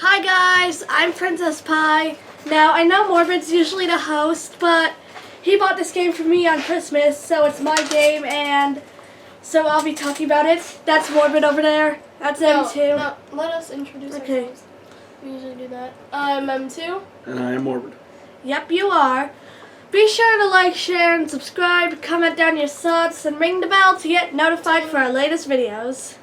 Hi guys, I'm Princess Pie. Now, I know Morbid's usually the host, but he bought this game for me on Christmas, so it's my game, and so I'll be talking about it. That's Morbid over there. That's M2. No, let us introduce ourselves. We usually do that. I'm M2. And I am Morbid. Yep, you are. Be sure to like, share, and subscribe, comment down your thoughts, and ring the bell to get notified for our latest videos.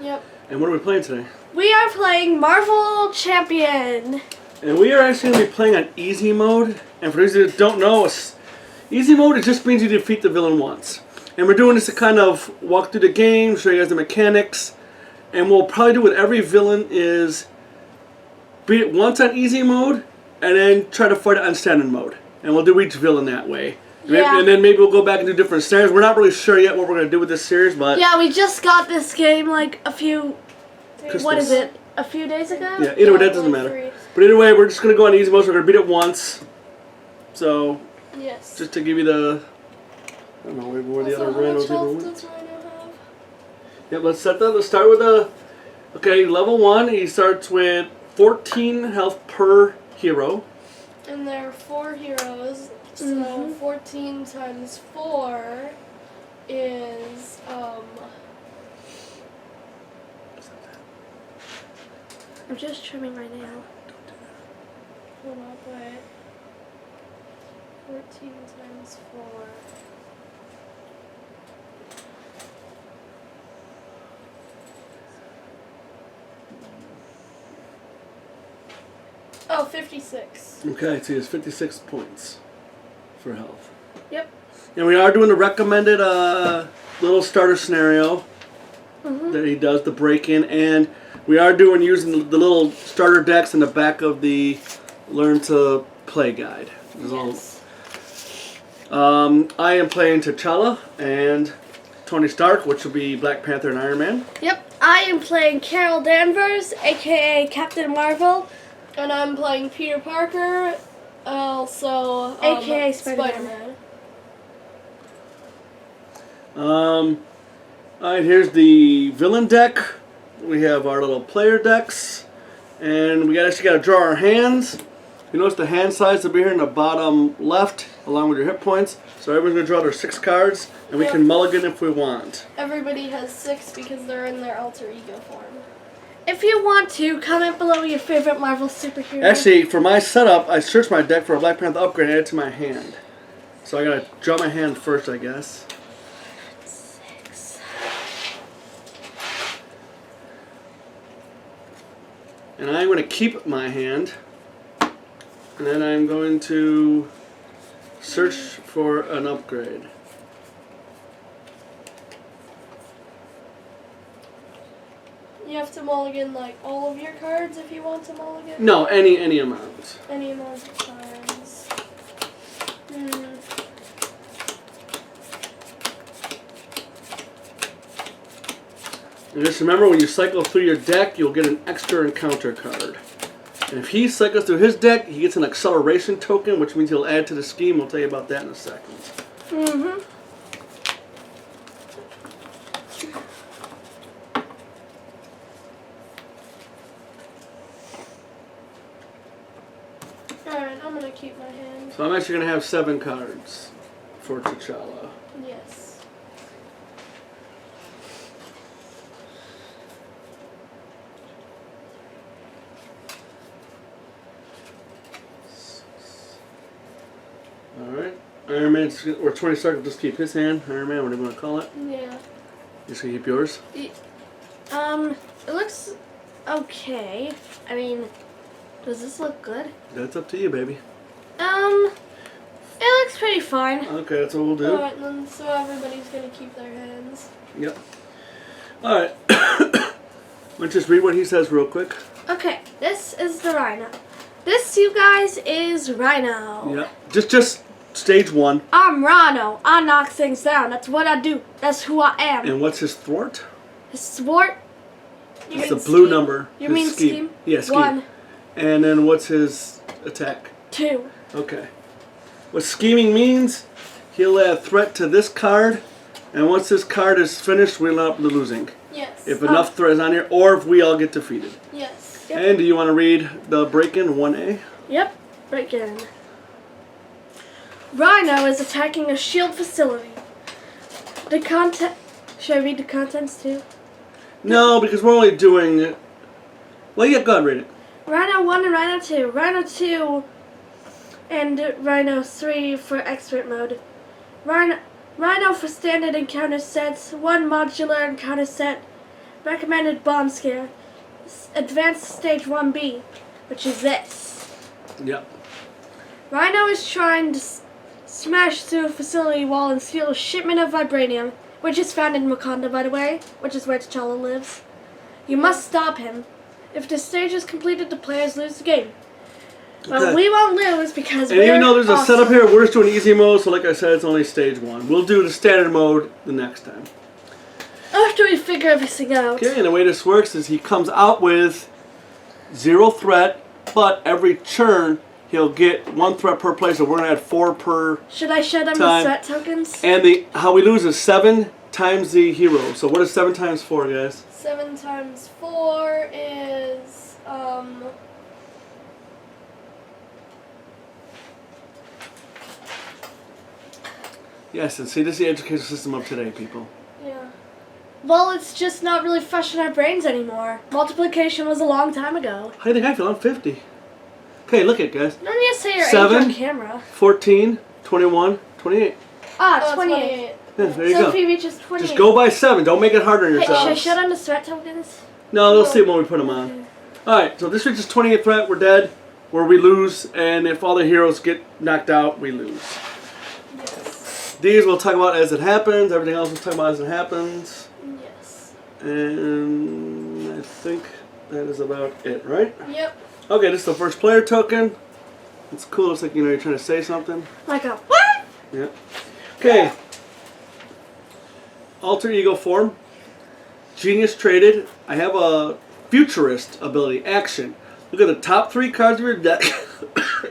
Yep. And what are we playing today? We are playing Marvel Champion. And we are actually going to be playing on easy mode. And for those that don't know, easy mode, it just means you defeat the villain once. And we're doing this to kind of walk through the game, show you guys the mechanics. And we'll probably do what every villain is, beat it once on easy mode, and then try to fight it on standard mode. And we'll do each villain that way. Yeah. And then maybe we'll go back and do different scenarios. We're not really sure yet what we're going to do with this series, but... Yeah, we just got this game like a few... Christmas. What is it? A few days ago? Yeah, either way, that doesn't matter. But either way, we're just going to go on easy mode, so we're going to beat it once. So, yes. Just to give you the... I don't know where the other randos ever went. Does Rhino have? Yep, let's set that. Let's start with the... Okay, level 1, he starts with 14 health per hero. And there are 4 heroes, so 14 times 4 is, I'm just trimming my nail. hold on, wait. 14 times 4. Oh, 56. Okay, so he has 56 points for health. Yep. And we are doing the recommended little starter scenario that he does, the break-in, and we are using the little starter decks in the back of the Learn to Play guide. Yes. I am playing T'Challa and Tony Stark, which will be Black Panther and Iron Man. Yep. I am playing Carol Danvers, aka Captain Marvel. And I'm playing Peter Parker, also AKA Spider-Man. Alright, here's the villain deck. We have our little player decks. And we actually got to draw our hands. You notice the hand size will be here in the bottom left, along with your hit points. So everyone's going to draw their 6 cards, and we can mulligan if we want. Everybody has 6 because they're in their alter ego form. If you want to, comment below your favorite Marvel superhero. Actually, for my setup, I searched my deck for a Black Panther upgrade and add it to my hand. So I got to draw my hand first, I guess. 6. And I'm going to keep my hand. And then I'm going to search for an upgrade. You have to mulligan like all of your cards if you want to mulligan? No, any amount. Any amount of cards. And just remember, when you cycle through your deck, you'll get an extra encounter card. And if he cycles through his deck, he gets an acceleration token, which means he'll add to the scheme. We'll tell you about that in a second. Alright, I'm gonna keep my hand. So I'm actually going to have 7 cards for T'Challa. Yes. Alright. Iron Man, or Tony Stark will just keep his hand. Iron Man, what do you want to call it? Yeah. Just going to keep yours? It looks okay. I mean, does this look good? That's up to you, baby. It looks pretty fine. Okay, that's what we'll do. Alright, then so everybody's gonna keep their hands. Yep. Alright. Let's just read what he says real quick. Okay, this is the Rhino. This, you guys, is Rhino. Yeah. Just stage 1. I'm Rhino. I knock things down. That's what I do. That's who I am. And what's his thwart? His thwart. It's the blue number. You His mean scheme? Yeah, scheme. 1. And then what's his attack? 2. Okay. What scheming means, he'll add threat to this card, and once this card is finished, we'll end up losing. Yes. If enough threat is on here, or if we all get defeated. Yes. Yep. And do you want to read the break-in 1A? Yep, break in. Rhino is attacking a shield facility. The content. Should I read the contents too? No, because we're only doing... Well, yeah, go ahead, read it. Rhino 1 and Rhino 2. Rhino 2 and Rhino 3 for expert mode. Rhino for standard encounter sets. 1 modular encounter set. Recommended bomb scare. Advanced stage 1B, which is this. Yep. Rhino is trying to smash through a facility wall and steal a shipment of vibranium, which is found in Wakanda, by the way, which is where T'Challa lives. You must stop him. If the stage is completed, the players lose the game. But Okay. we won't lose because And we're even though there's a awesome. setup here, we're just doing easy mode, so like I said, it's only stage 1. We'll do the standard mode the next time. After we figure everything out. Okay, and the way this works is he comes out with 0 threat, but every turn he'll get 1 threat per play, so we're going to add 4 per... Should I show them Time. the threat tokens? And how we lose is 7 times the hero. So what is 7 times 4, guys? 7 times 4 is Yes, and see, this is the education system of today, people. yeah. Well, it's just not really fresh in our brains anymore. Multiplication was a long time ago. How do you think I feel? I'm 50. Okay, look at it, guys. You don't need to say your age 7. on camera. 14, 21, 28. Ah, Oh, 28. 28. Yeah, there you So go. if he reaches 28. Just go by 7. Don't make it harder on Hey, should I yourselves. show them the threat tokens? No, they'll see it when we put them on. Alright, so this reaches 28 threat, we're dead. Where we lose, and if all the heroes get knocked out, we lose. Yes. These we'll talk about as it happens. Everything else we'll talk about as it happens. Yes. And I think that is about it, right? Yep. Okay, this is the first player token. It's cool. It's like, you know, you're trying to say something. Like a what? Yeah. Okay. Alter ego form. Genius traded. I have a futurist ability. Action. Look at the top 3 cards of your deck.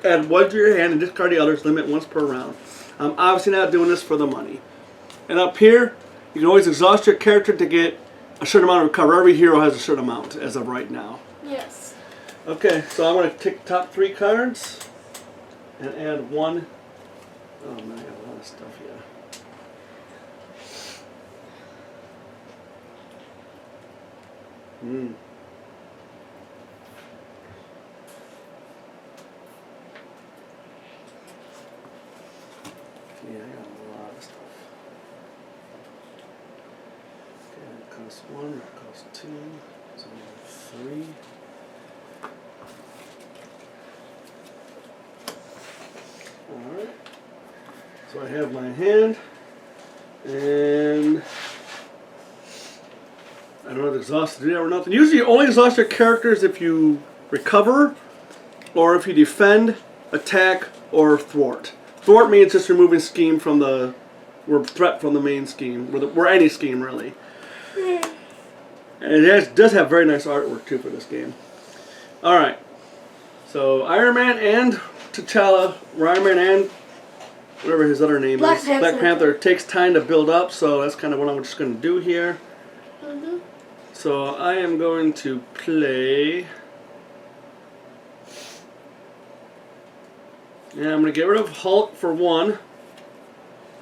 Add 1 to your hand and discard the others. Limit once per round. I'm obviously not doing this for the money. And up here, you can always exhaust your character to get a certain amount of recover. Every hero has a certain amount as of right now. Yes. Okay, so I'm going to take the top 3 cards and add 1. Oh man, I got a lot of stuff here. Yeah, I got a lot of stuff. Okay, that costs 1, that costs 2, so 3. Alright. So I have my hand, and I don't have to exhaust to do that or nothing. Usually you only exhaust your characters if you recover, or if you defend, attack, or thwart. Thwart means just removing scheme from the, or threat from the main scheme, or any scheme really. And it does have very nice artwork too for this game. Alright, so Iron Man and T'Challa, or Iron Man and whatever his other name Black is, Panther. Black Panther, takes time to build up, so that's kind of what I'm just going to do here. Mhm. So I am going to play... And I'm going to get rid of Hulk for 1.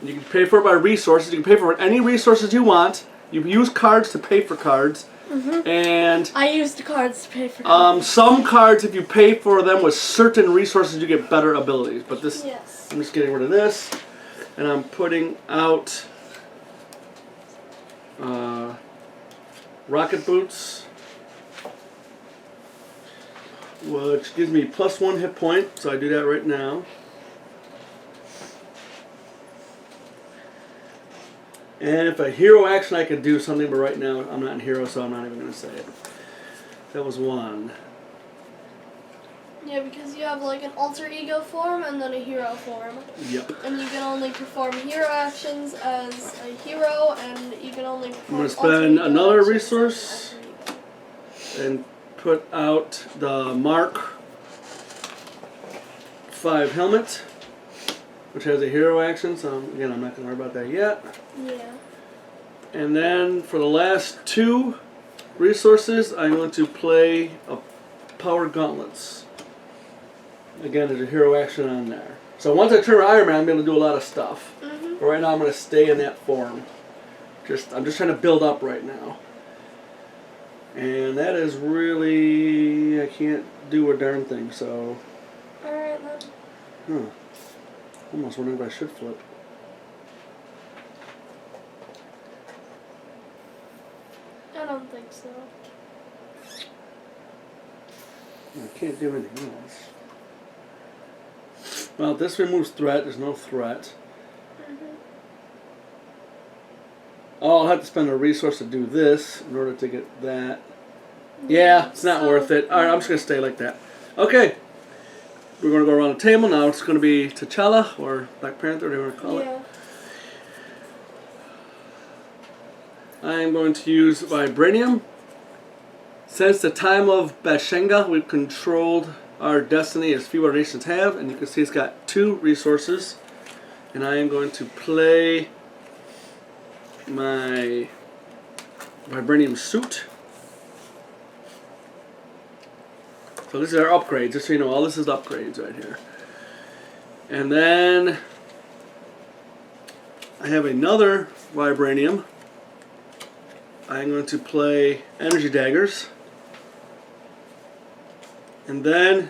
You can pay for it by resources. You can pay for any resources you want. You use cards to pay for cards. And I used the cards to pay for them. some cards, if you pay for them with certain resources, you get better abilities. But this, Yes. I'm just getting rid of this. And I'm putting out Rocket Boots, which gives me +1 hit point, so I do that right now. And if a hero action, I could do something, but right now I'm not in hero, so I'm not even going to say it. That was 1. Yeah, because you have like an alter ego form and then a hero form. Yep. And you can only perform hero actions as a hero, and you can only perform I'm going to alter spend ego another actions resource as an alter ego. and put out the Mark 5 helmet, which has a hero action, so again, I'm not going to worry about that yet. Yeah. And then for the last 2 resources, I'm going to play a power gauntlets. Again, there's a hero action on there. So once I turn Iron Man, I'm able to do a lot of stuff. Mm-hmm. But right now, I'm going to stay in that form. I'm just trying to build up right now. And that is really, I can't do a darn thing, so. Alright then. Almost wondering if I should flip. I don't think so. I can't do anything else. Well, this removes threat. There's no threat. Mm-hmm. Oh, I'll have to spend a resource to do this in order to get that. Yeah, it's not worth it. Alright, I'm just going to stay like that. Okay. We're going to go around the table. Now it's going to be T'Challa or Black Panther, whatever you want to call it. Yeah. I am going to use Vibranium. Since the time of Bashenga, we've controlled our destiny as few other nations have, and you can see it's got 2 resources. And I am going to play my Vibranium suit. So these are our upgrades, just so you know, all this is upgrades right here. And then I have another Vibranium. I'm going to play Energy Daggers. And then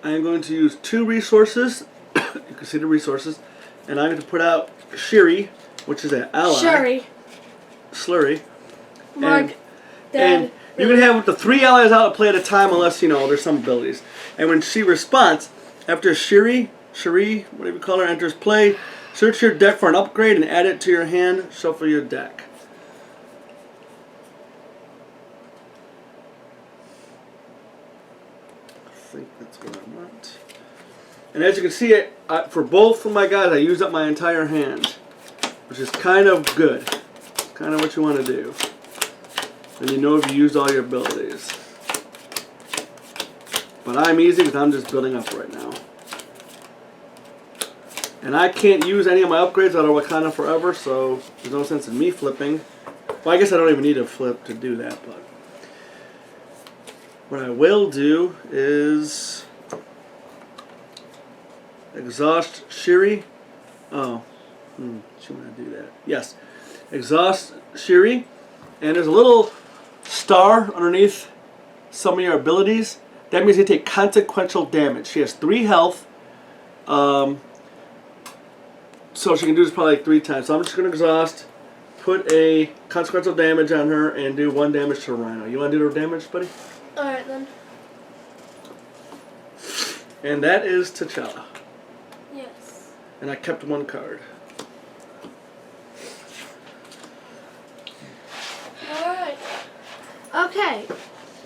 I'm going to use 2 resources. You can see the resources. And I'm going to put out Shuri, which is an ally. Slurry. Mark, And you can have up to 3 allies out to play at a time unless, you know, there's some abilities. And when she responds, after Shuri, whatever you call her, enters play, search your deck for an upgrade and add it to your hand, shuffle your deck. I think that's what I want. And as you can see, for both of my guys, I used up my entire hand, which is kind of good. Kind of what you want to do. And you know if you used all your abilities. But I'm easy because I'm just building up right now. And I can't use any of my upgrades out of Wakanda forever, so there's no sense in me flipping. Well, I guess I don't even need a flip to do that, but what I will do is exhaust Shuri. Oh, she want to do that. Yes, exhaust Shuri, and there's a little star underneath some of your abilities. That means you take consequential damage. She has 3 health. So she can do this probably like 3 times. So I'm just going to exhaust, put a consequential damage on her, and do 1 damage to Rhino. You want to do the damage, buddy? Alright then. And that is T'Challa. Yes. And I kept 1 card. Alright. Okay.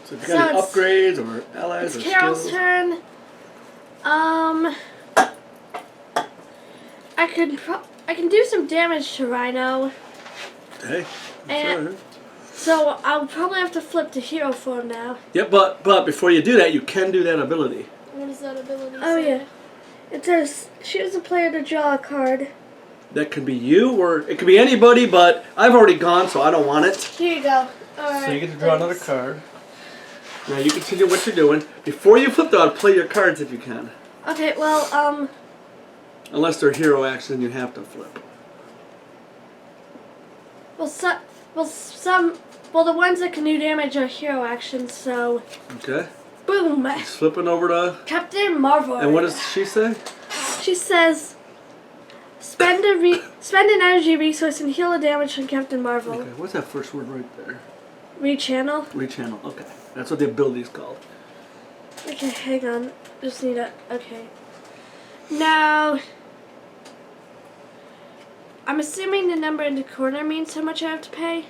So if you got any upgrades or allies or It's Carol's skills. turn. I can do some damage to Rhino. Okay. And so I'll probably have to flip to hero form now. Yep, but before you do that, you can do that ability. What does that ability Oh say? yeah. It says choose a player to draw a card. That could be you, or it could be anybody, but I've already gone, so I don't want it. Here you go. Alright. So you get to draw another card. Now you continue what you're doing. Before you flip though, play your cards if you can. Okay, well, Unless they're hero action, you have to flip. well, the ones that can do damage are hero actions, so Okay. boom. Just flipping over to. Captain Marvel. And what does she say? She says, spend an energy resource and heal the damage from Captain Marvel. Okay, what's that first word right there? Rechannel. Rechannel. Okay, that's what the ability is called. Okay, hang on. Just need a. Okay. Now, I'm assuming the number in the corner means how much I have to pay.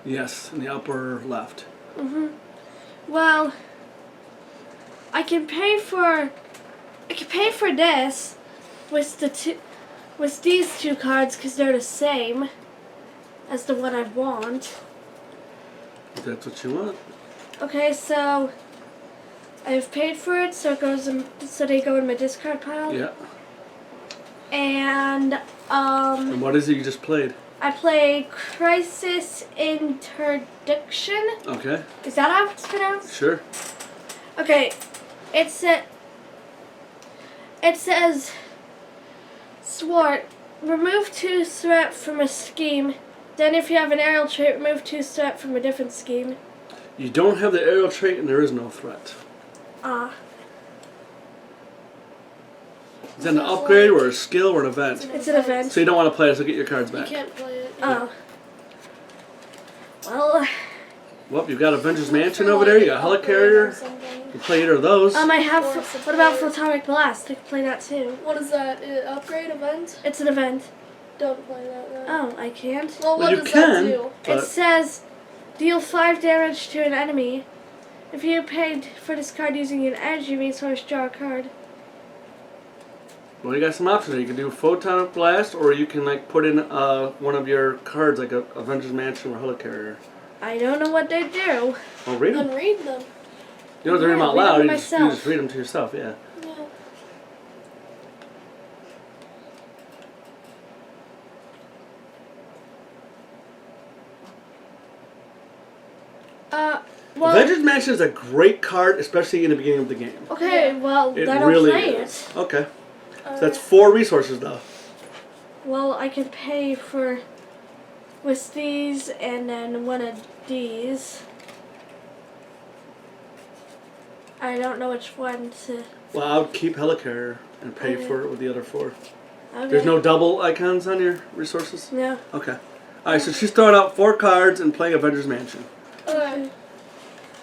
Yes, in the upper left. Well, I can pay for this with these 2 cards because they're the same as the one I want. If that's what you want. Okay, so I've paid for it, so they go in my discard pile. Yeah. And And what is it you just played? I play Crisis Interdiction. Okay. Is that how it's pronounced? Sure. Okay. It says, Swart, remove 2 threat from a scheme. Then if you have an aerial trait, remove 2 threat from a different scheme. You don't have the aerial trait and there is no threat. Is that an upgrade or a skill or an event? It's an event. So you don't want to play it, so get your cards You back. can't play it. Oh. Well, Well, you've got Avengers Mansion over there, you got Helicarrier. You play either of those. I have. What about Photonic Blast? I can play that too. What is that? Upgrade event? It's an event. Don't play that then. Oh, I can't. Well, what you does can, that do? but It says, deal 5 damage to an enemy. If you paid for this card using an energy resource, draw a card. well, you got some options. You can do Photonic Blast, or you can like put in one of your cards, like a Avengers Mansion or Helicarrier. I don't know what they do. Well, read them. Then read them. You don't have to read them out read loud. them You just myself. read them to yourself. Yeah. Yeah. Well, Avengers Mansion is a great card, especially in the beginning of the game. okay, well, It then really I'll play is. it. Okay. So that's 4 resources, though. Well, I can pay for with these and then one of these. I don't know which one to. Well, I would keep Helicarrier and pay Okay. for it with the other 4. Okay. There's no double icons on your resources? No. Okay. Alright, so she's throwing out 4 cards and playing Avengers Mansion. Okay.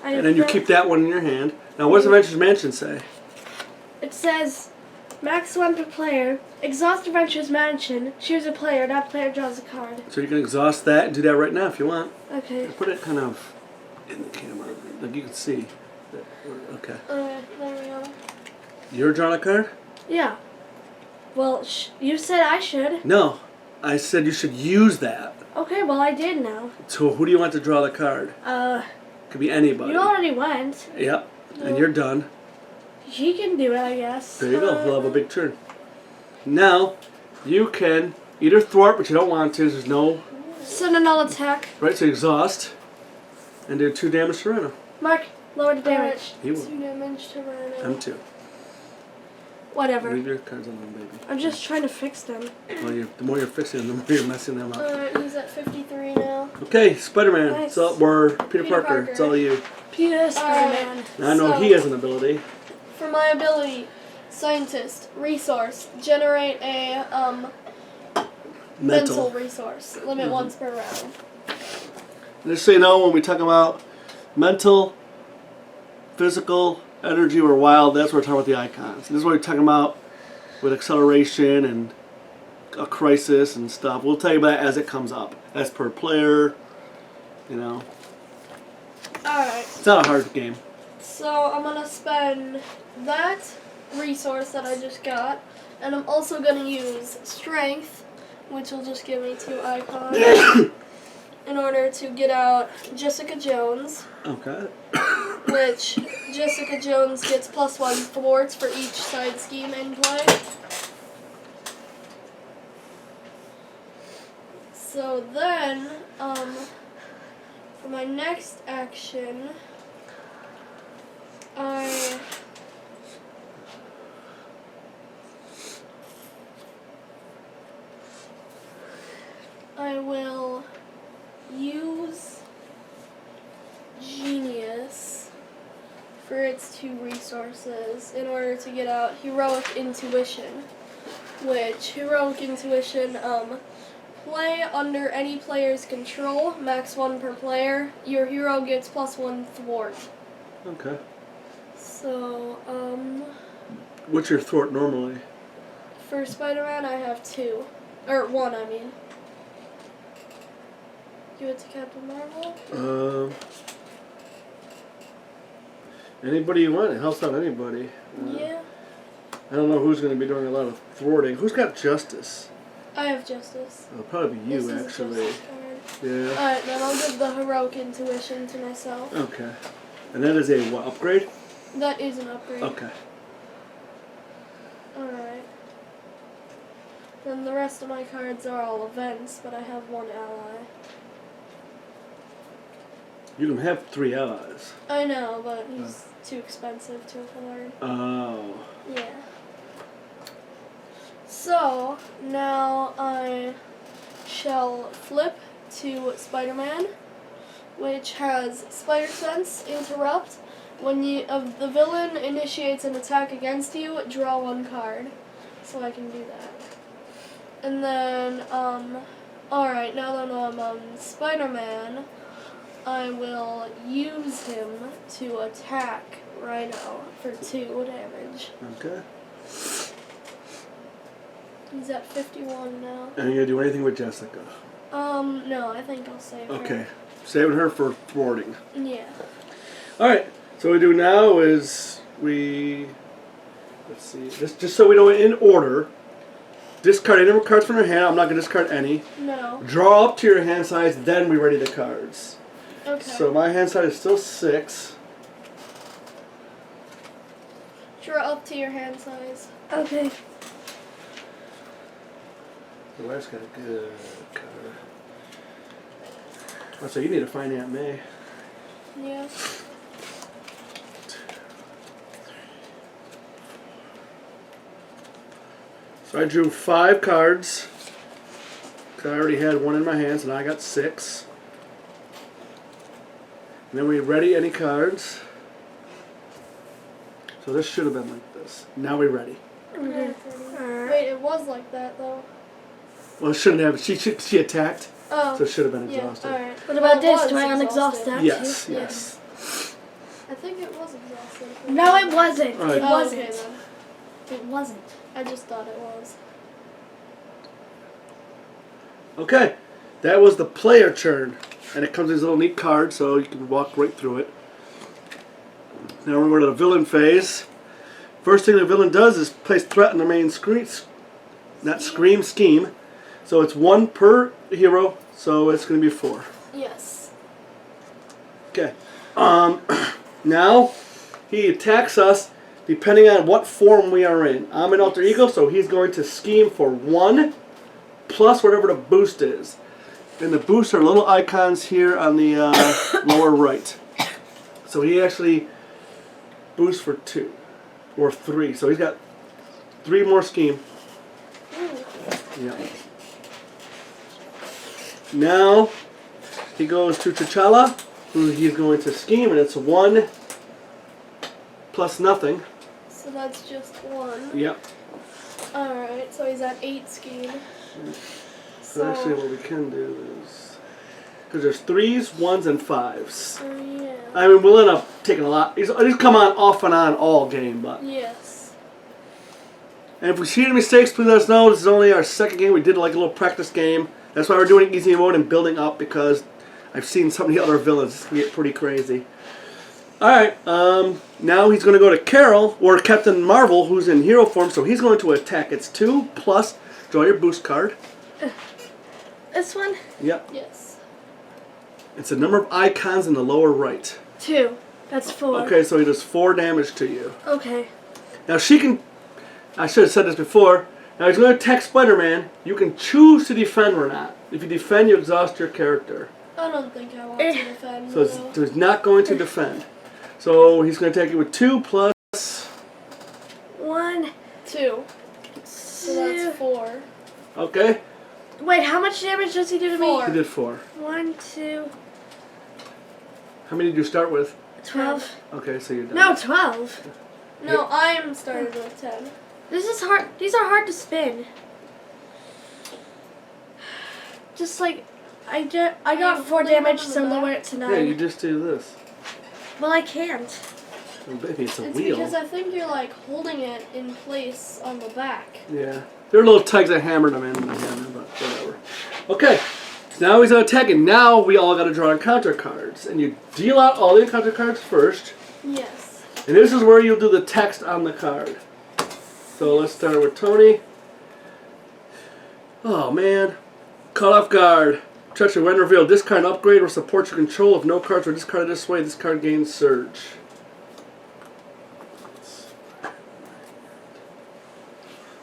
And then you keep that one in your hand. Now, what does Avengers Mansion say? It says, max 1 per player. Exhaust Adventures Mansion. Choose a player. That player draws a card. So you can exhaust that and do that right now if you want. Okay. Put it kind of in the camera, like you can see. Okay. There we go. You're drawing a card? Yeah. Well, you said I should. No. I said you should use that. Okay, well I did now. So who do you want to draw the card? Could be anybody. You already went. Yep. And you're done. He can do it, I guess. There you go. He'll have a big turn. Now, you can either thwart, but you don't want to. There's no... So then I'll attack. Right, so exhaust. And do 2 damage to Rhino. Mark, lower the damage. He will. 2 damage to Rhino. M2. Whatever. Leave your cards alone, baby. I'm just trying to fix them. Well, the more you're fixing them, the more you're messing them up. Alright, he's at 53 now. Okay, Spider-Man. Nice. It's all, or Peter Parker. Parker. It's all you. Peter Spider-Man. Now, I know So- he has an ability. For my ability, Scientist, Resource, generate a mental resource. Limit once per round. Just so you know, when we talk about mental, physical, energy, or wild, that's what we're talking about the icons. This is what we're talking about with acceleration and a crisis and stuff. We'll tell you about it as it comes up. As per player, you know. Alright, It's not a hard game. so I'm gonna spend that resource that I just got, and I'm also gonna use Strength, which will just give me 2 icons, in order to get out Jessica Jones, Okay. which Jessica Jones gets +1 thwarts for each side scheme in play. So then, for my next action, I will use Genius for its 2 resources in order to get out Heroic Intuition, which Heroic Intuition, play under any player's control, max 1 per player. Your hero gets +1 thwart. Okay. So, What's your thwart normally? for Spider-Man I have 2. Or 1, I mean. Give it to Captain Marvel. Anybody you want. It helps out anybody. Yeah. I don't know who's going to be doing a lot of thwarting. Who's got Justice? I have Justice. It'll probably be you, This is a actually. Justice card. Yeah. Alright, then I'll give the Heroic Intuition to myself. Okay. And that is a what, upgrade? That is an upgrade. Okay. Alright. Then the rest of my cards are all events, but I have one ally. You can have 3 allies. I know, but he's too expensive to afford. Oh. Yeah. So, now I shall flip to Spider-Man, which has Spider Sense, Interrupt. When the villain initiates an attack against you, draw 1 card. So I can do that. And then, alright, now that I'm on Spider-Man, I will use him to attack Rhino for 2 damage. Okay. He's at 51 now. And you gonna do anything with Jessica? No, I think I'll save her. Okay. Saving her for thwarting. Yeah. Alright. So what we do now is let's see, just so we know in order, discard any more cards from your hand. I'm not going to discard any. No. Draw up to your hand size, then we ready the cards. Okay. So my hand size is still 6. Draw up to your hand size. Okay. The wife's got a good card. Oh, so you need to find Aunt May. Yeah. So I drew 5 cards. I already had 1 in my hands, and I got 6. And then we ready any cards. So this should have been like this. Now we ready. Okay. Wait, it was like that though. Well, it shouldn't have. She attacked, Oh. so it should have been Yeah. exhausted. All right. What about Well, it this? Do was I unexhaust exhausted. that? Yes, Yeah. yes. I think it was exhausted. No, it wasn't. Right. It Oh, wasn't. okay then. It wasn't. I just thought it was. Okay, that was the player turn, and it comes with this little neat card, so you can walk right through it. Now we're going to the villain phase. First thing the villain does is place threat on the main screen, not scream, scheme. So it's 1 per hero, so it's going to be 4. Yes. Okay. Now he attacks us depending on what form we are in. I'm an alter ego, so he's going to scheme for 1 plus whatever the boost is. And the boosts are little icons here on the lower right. So he actually boosts for 2 or 3. So he's got 3 more scheme. Yeah. Now he goes to T'Challa, who he's going to scheme, and it's 1 plus nothing. So that's just 1. Yep. Alright, so he's at 8 scheme. So actually what we can do is, because there's 3s, 1s, and 5s. Yeah. I mean, we'll end up taking a lot. He's come on off and on all game, but. Yes. And if we see any mistakes, please let us know. This is only our 2nd game. We did like a little practice game. That's why we're doing easy mode and building up, because I've seen some of the other villains. It's going to get pretty crazy. Alright, now he's going to go to Carol, or Captain Marvel, who's in hero form, so he's going to attack. It's 2 plus, draw your boost card. This one? Yep. Yes. It's the number of icons in the lower right. 2. That's 4. Okay, so he does 4 damage to you. Okay. Now she can, I should have said this before, now he's going to attack Spider-Man. You can choose to defend or not. If you defend, you exhaust your character. I don't think I want to defend. So he's not going to defend. So he's going to attack you with 2 plus... 1, 2. So that's 4. Okay, Wait, how much damage does he do to me? 4. he did 4. 1, 2, How many did you start with? 12. Okay, so you're done. No, 12. No, I'm started with 10. This is hard. These are hard to spin. Just like, I got 4 damage, so lower it to 9. Yeah, you just do this. Well, I can't. Oh, baby, it's a It's wheel. because I think you're like holding it in place on the back. Yeah. There are little tugs I hammered him in the hammer, but whatever. Okay. So now he's attacking. Now we all got to draw encounter cards. And you deal out all the encounter cards first. Yes. And this is where you'll do the text on the card. So let's start with Tony. Oh, man. Caught off guard. Treachery when revealed. This card upgrade or support your control. If no cards are discarded this way, this card gains surge.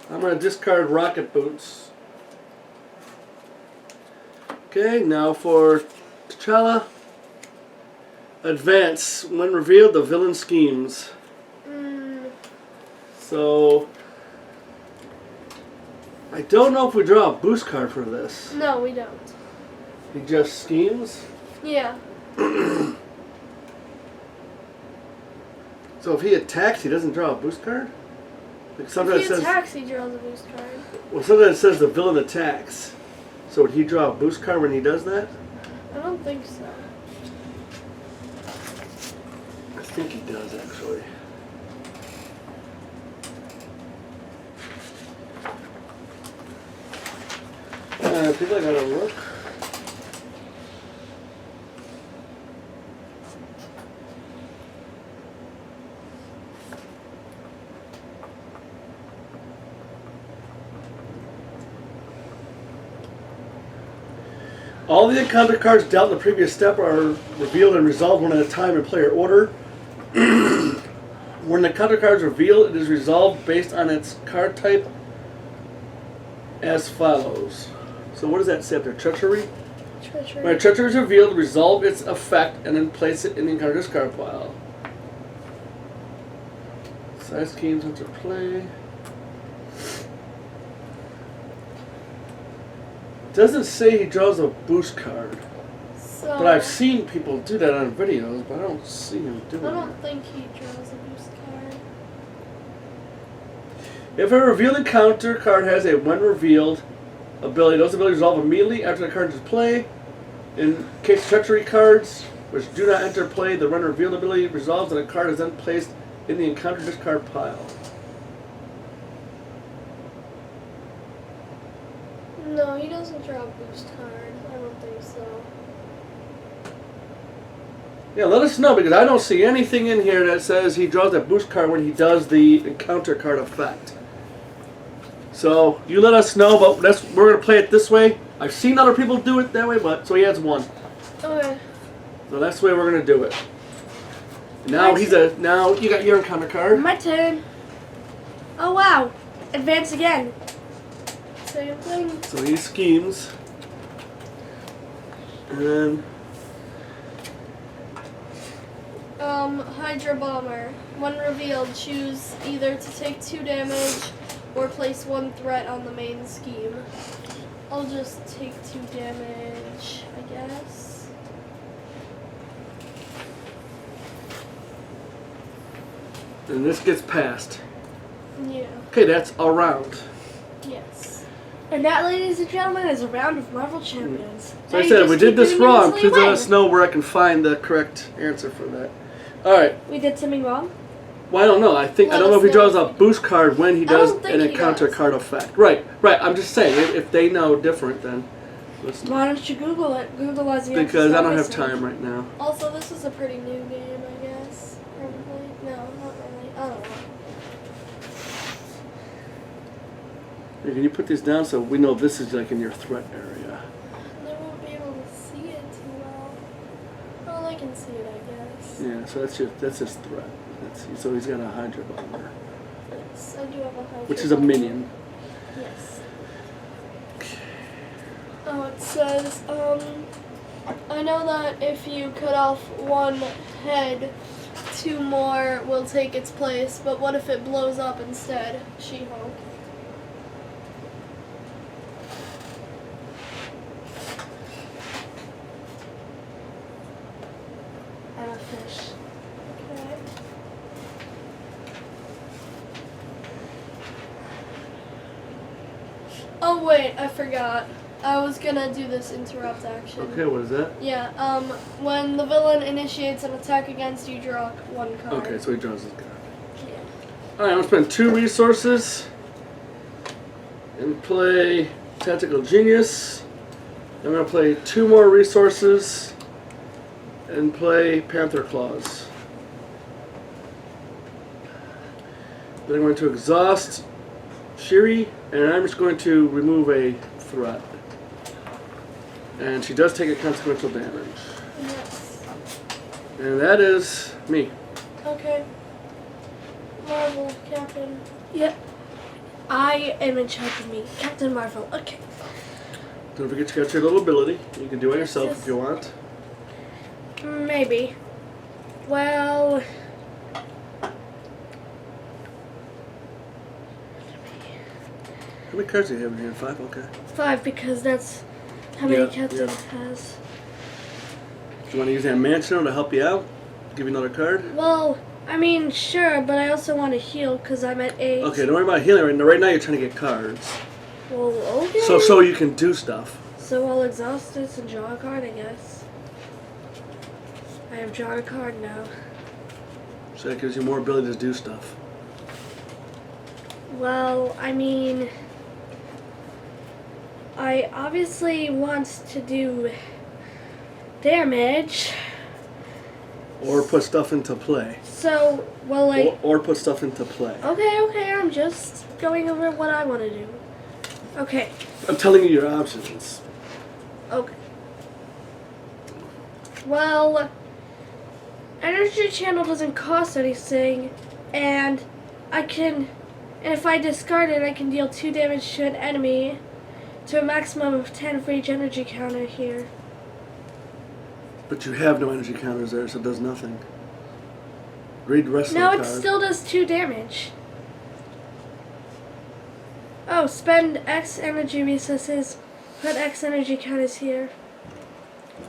I'm going to discard Rocket Boots. Okay, now for T'Challa. Advance. When revealed, the villain schemes. So, I don't know if we draw a boost card for this. No, we don't. He just schemes? Yeah. So if he attacks, he doesn't draw a boost card? Like sometimes If he attacks, he draws a boost card. Well, sometimes it says the villain attacks. So would he draw a boost card when he does that? I don't think so. I think he does, actually. I think I gotta look. All the encounter cards dealt in the previous step are revealed and resolved one at a time in player order. When the encounter card is revealed, it is resolved based on its card type as follows. So what does that say up there? Treachery? Treachery. When a treachery is revealed, resolve its effect and then place it in the encounter discard pile. Size schemes into play. Doesn't say he draws a boost card. So, But I've seen people do that on videos, but I don't see him doing I it. don't think he draws a boost card. If a revealed encounter card has a when revealed ability, those abilities resolve immediately after the card is play. In case of treachery cards, which do not enter play, the when revealed ability resolves and a card is then placed in the encounter discard pile. No, he doesn't draw a boost card. I don't think so. Yeah, let us know, because I don't see anything in here that says he draws a boost card when he does the encounter card effect. So, you let us know, but we're going to play it this way. I've seen other people do it that way, but so he has one. Okay. So that's the way we're going to do it. Now now you got your encounter card. My turn. Oh wow. Advance again. Same thing. So he schemes. And then Hydra Bomber. When revealed, choose either to take 2 damage or place 1 threat on the main scheme. I'll just take 2 damage, I guess. and this gets passed. Yeah. Okay, that's a round. Yes. And that, ladies and gentlemen, is a round of Marvel Champions. So Now I you said, if just we did keep this doing it wrong, until you please let win. us know where I can find the correct answer for that. Alright. We did something wrong? Well, I don't know. I don't know if he draws a boost card when he does don't think an he encounter does. card effect. Right. I'm just saying, if they know different, then listen. Why don't you Google it? Google as the answer. Because I don't have Stop time right now. Also, this is a pretty new game, I guess. Probably. No, not really. I don't know. Hey, can you put this down so we know this is like in your threat area? They won't be able to see it too well. Well, they can see it, I guess. Yeah, so that's his threat. So he's got a Hydra Bomber, Yes, I do have a Hydra which is a Bomber. minion. Yes. Oh, it says, I know that if you cut off 1 head, 2 more will take its place, but what if it blows up instead? She-Hulk. And a fish. Okay. Oh wait, I forgot. I was gonna do this interrupt action. Okay, what is that? Yeah, when the villain initiates an attack against you, draw 1 card. Okay, so he draws his card. Yeah. Alright, I'm gonna spend 2 resources and play Tactical Genius. I'm gonna play 2 more resources and play Panther Claws. Then I'm going to exhaust Shiri, and I'm just going to remove a threat. And she does take a consequential damage. Yes. And that is me. Okay. Marvel, Captain. Yep. I am in charge of me. Captain Marvel. Okay. Don't forget you got your little ability. You can do it yourself Yes. if you want. Maybe. Well, How many cards do you have in here? 5? Okay. 5 because that's how many Yeah, Captain yeah. has. Do you want to use that mansion to help you out? Give you another card? Well, I mean, sure, but I also want to heal because I'm at 8. Okay, don't worry about healing right now. Right now you're trying to get cards. Well, okay. So you can do stuff. So I'll exhaust this and draw a card, I guess. I have drawn a card now. So that gives you more ability to do stuff. Well, I mean, I obviously want to do damage. Or put stuff into play. So, well, like, Or put stuff into play. okay, I'm just going over what I want to do. Okay, I'm telling you your options. okay. Well, energy channel doesn't cost anything, and if I discard it, I can deal 2 damage to an enemy to a maximum of 10 for each energy counter here. But you have no energy counters there, so it does nothing. Read the rest No, of it the card. still does 2 damage. Oh, spend X energy resources. Put X energy counters here.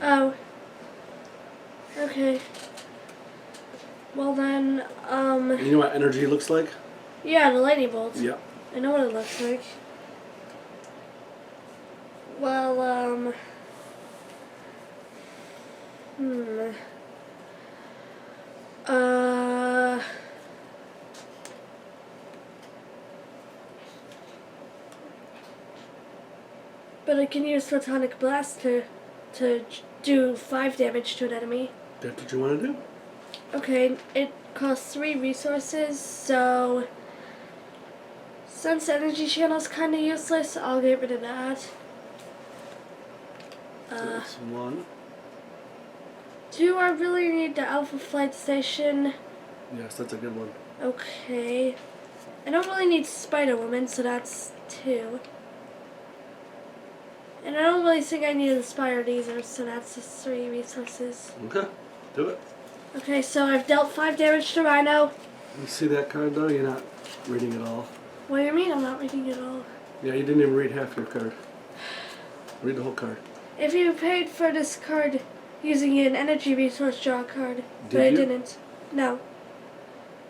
Oh. Okay. Well then, You know what energy looks like? yeah, the lightning bolt. Yeah. I know what it looks like. Well, but I can use Photonic Blast to do 5 damage to an enemy. That's what you want to do? Okay, it costs 3 resources, so since energy channel's kind of useless, I'll get rid of that. That's 1. Do I really need the Alpha Flight Station? Yes, that's a good one. Okay. I don't really need Spider-Woman, so that's 2. And I don't really think I need Inspired either, so that's just 3 resources. Okay, do it. Okay, so I've dealt 5 damage to Rhino. You see that card though? You're not reading it all. What do you mean I'm not reading it all? Yeah, you didn't even read half your card. Read the whole card. If you paid for this card using an energy resource, draw a card. But I you? didn't. No.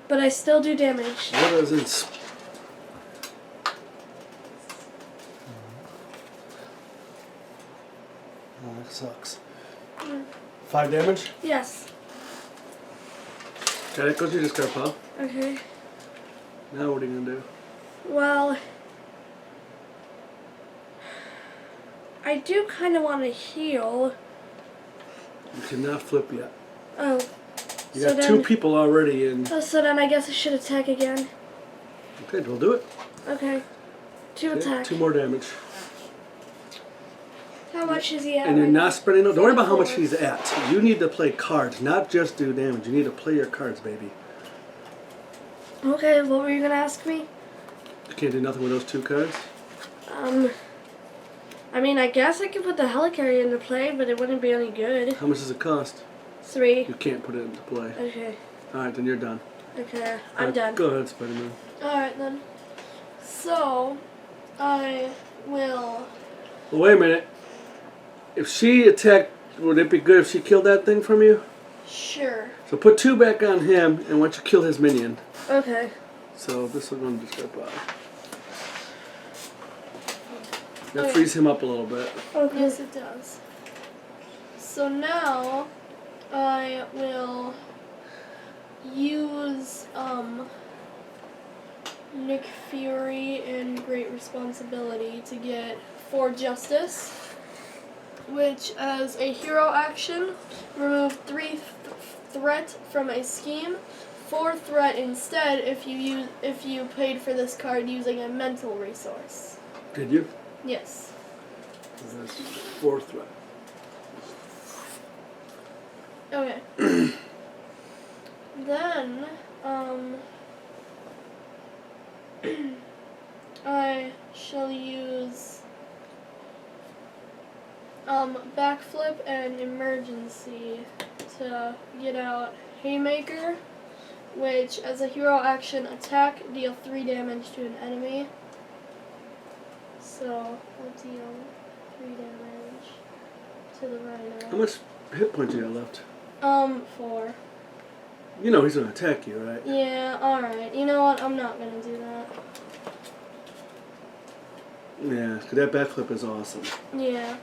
But I still do damage. What is it? Oh, that sucks. 5 damage? Yes. Okay, that goes your discard pile. Okay. Now what are you going to do? Well, I do kind of want to heal. You cannot flip yet. Oh. You So got then- 2 people already in. Oh, so then I guess I should attack again. Okay, we'll do it. Okay. 2 Okay, attack. 2 more damage. How much is he at? And you're right not spreading out. Don't worry about how much 44. he's at. You need to play cards, not just do damage. You need to play your cards, baby. now? Okay, what were you going to ask me? You can't do nothing with those 2 cards. I mean, I guess I could put the helicarrier into play, but it wouldn't be any good. How much does it cost? 3. You can't put it into play. Okay. Alright, then you're done. Okay, I'm done. Go ahead, Spider-Man. Alright then. So, I will. Well, wait a minute. If she attacked, would it be good if she killed that thing from you? Sure. So put 2 back on him, and once you kill his minion. Okay. So this is going to discard pile. That Okay. frees him up a little bit. Okay. Yes, it does. So now, I will use Nick Fury and Great Responsibility to get 4 Justice, which as a hero action, remove 3 threat from a scheme, 4 threat instead if you paid for this card using a mental resource. Did you? Yes. That's 4 threat. Okay. Then, I shall use backflip and emergency to get out Haymaker, which as a hero action attack deal 3 damage to an enemy. So I'll deal 3 damage to the How Rhino. much hit points you got left? 4. You know he's gonna attack you, right? Yeah, alright. You know what? I'm not gonna do that. Yeah, 'cause that backflip is awesome. Yeah.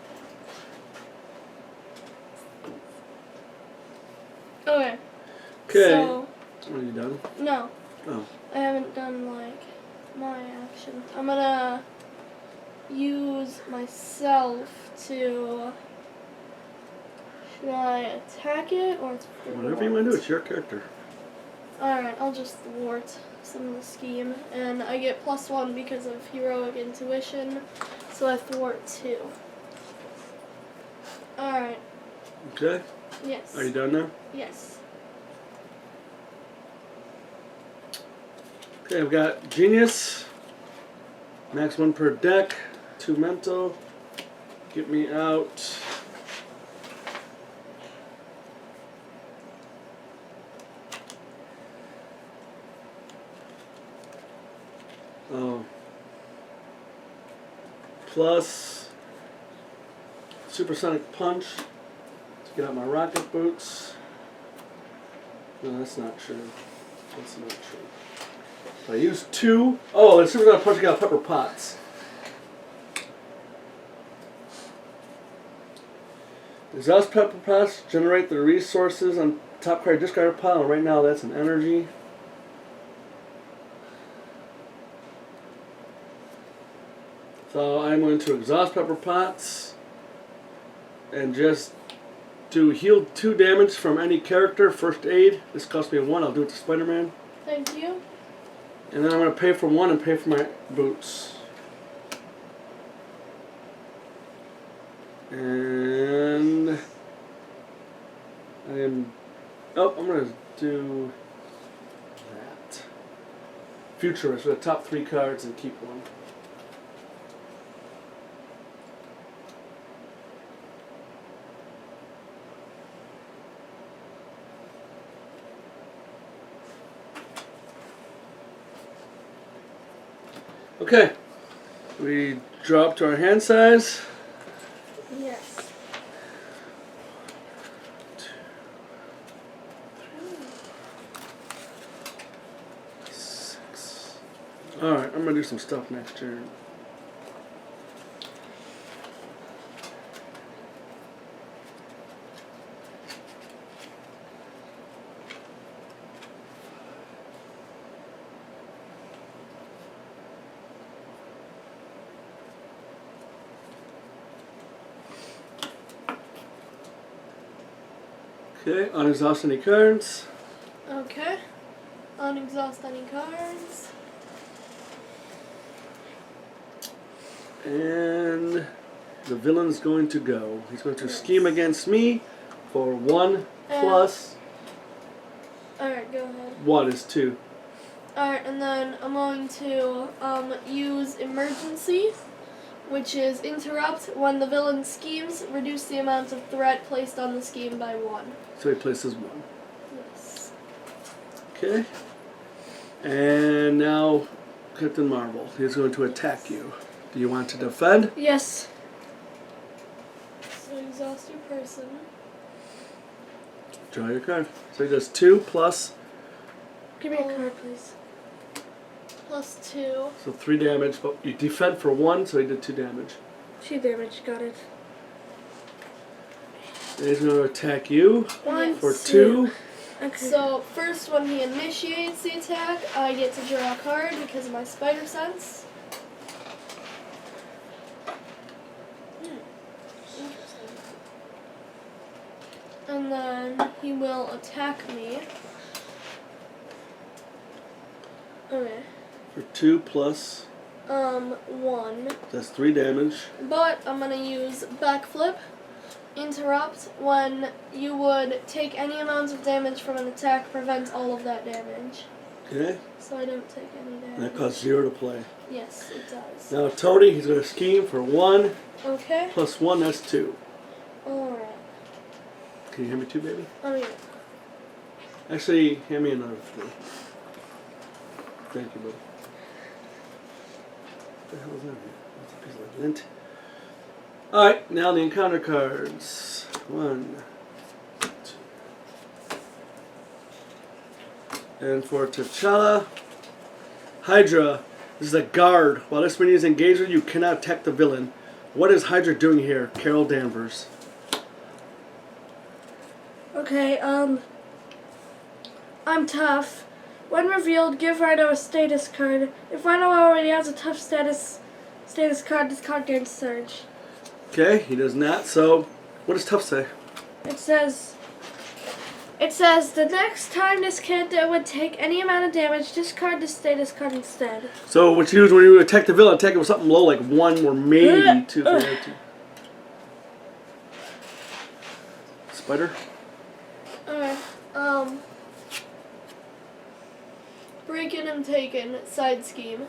Okay. Okay. So, Are you done? no. Oh. I haven't done, like, my action. I'm gonna use myself to... Should I attack it or Whatever you want to do, it's your character. Alright, I'll just thwart some of the scheme. And I get +1 because of heroic intuition, so I thwart 2. Alright, Okay. yes. Are you done now? Yes. Okay, I've got Genius. Max 1 per deck. 2 mental. Get me out. Oh. Plus Supersonic Punch to get out my rocket boots. No, that's not true. That's not true. If I use 2. Oh, and Supersonic Punch got Pepper Potts. Exhaust Pepper Potts, generate the resources on top card discard pile. Right now that's an energy. So I'm going to exhaust Pepper Potts and just do heal 2 damage from any character. First aid. This cost me 1. I'll do it to Spider-Man. Thank you. And then I'm going to pay for 1 and pay for my boots. And I'm going to do that. Futurist with the top 3 cards and keep 1. Okay, we drop to our hand size. Yes. 2, 3, 6. Alright, I'm gonna do some stuff next turn. Okay, unexhaust any cards. Okay. Unexhaust any cards. And the villain's going to go. He's going to scheme against me for 1 plus Alright, go ahead. 1 is 2. Alright, and then I'm going to use emergency, which is interrupt. When the villain schemes, reduce the amount of threat placed on the scheme by 1. So he places 1. Yes. Okay. And now Captain Marvel. He's going to attack you. Do you want to defend? Yes. So exhaust your person. Draw your card. So he does 2 plus, Give me a card, please. +2. so 3 damage. But you defend for 1, so he did 2 damage. 2 damage, got it. And he's going to attack you 1 for 2. Okay. So first, when he initiates the attack, I get to draw a card because of my spider sense. Interesting. And then he will attack me. Okay. For 2 plus, 1. that's 3 damage. But I'm gonna use backflip. Interrupt. When you would take any amount of damage from an attack, prevent all of that damage. Okay. So I don't take any damage. And that costs 0 to play. Yes, it does. Now Tony, he's going to scheme for 1 Okay. plus 1, that's 2. Can you hand me 2, baby? Oh yeah. Actually, hand me another 3. Thank you, buddy. What the hell is that here? That's a piece of lint. Alright, now the encounter cards. 1, 2. And for T'Challa, Hydra. This is a guard. While this minion is engaged with you, cannot attack the villain. What is Hydra doing here? Carol Danvers. Okay, I'm tough. When revealed, give Rhino a status card. If Rhino already has a tough status card, this card gains surge. Okay, he does not. So, what does tough say? It says the next time this character would take any amount of damage, discard the status card instead. So, what you do is when you attack the villain, attack it with something low like 1 or maybe 2. Spider? Alright. Breaking and taken side scheme.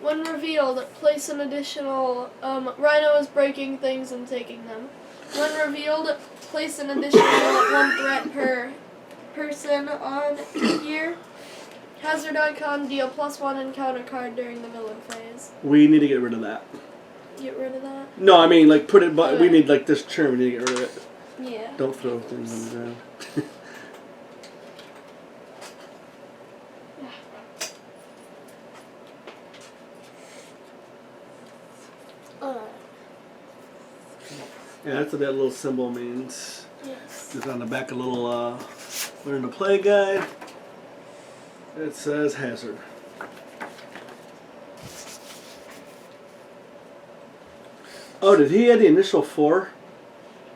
When revealed, place an additional. Rhino is breaking things and taking them. When revealed, place an additional 1 threat per person on here. Hazard icon, deal +1 encounter card during the villain phase. We need to get rid of that. Get rid of that? No, I mean, like, put it, but we Okay. need, like, this term, we need to get rid of it. Yeah. Don't throw things on the ground. Yeah, that's what that little symbol means. Yes. It's on the back a little, learn to play guide. It says hazard. Oh, did he add the initial 4?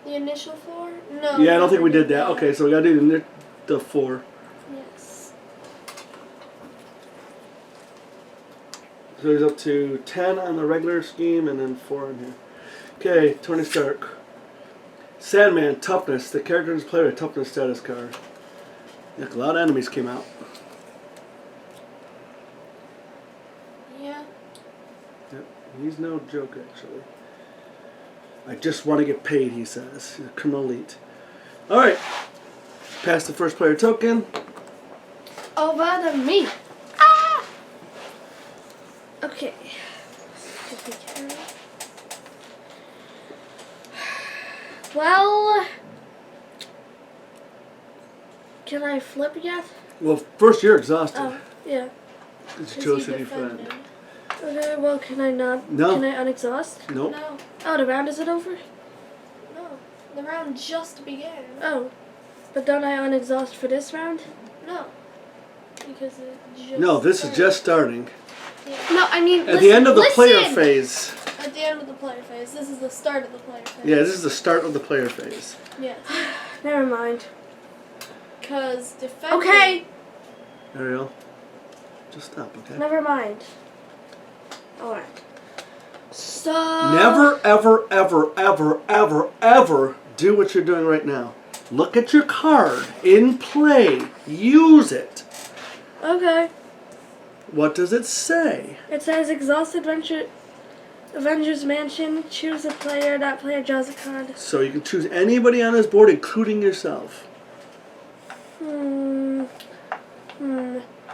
The initial 4? No. Yeah, I don't think we did that. Okay, so we gotta do the 4. Yes. So he's up to 10 on the regular scheme and then 4 on here. Okay, Tony Stark. Sandman, toughness. The character is player a toughness status card. Look, a lot of enemies came out. Yeah. Yep, he's no joke actually. I just want to get paid, he says. He's a criminal elite. Alright. Pass the first player token. Over to me. Ah! Okay. Well, can I flip yet? Well, first you're exhausted. Oh, yeah. It's Is chose he to defend. defending? Okay, well, can I not? No. Can I unexhaust? Nope. No. Oh, the round isn't over? No. The round just began. Oh. But don't I unexhaust for this round? No. Because it just No, this is started. just starting. Yeah. No, I mean, At the end of the player phase. At the end of the player phase. This is the start of the player phase. Yeah, this is the start of the player phase. Yes. Never mind. Because defending... Okay, Ariel, just stop, okay? never mind. Alright. So... Never, ever, ever, ever, ever, ever do what you're doing right now. Look at your card in play. Use it. Okay. What does it say? It says exhaust Avengers Mansion. Choose a player. That player draws a card. So you can choose anybody on this board, including yourself.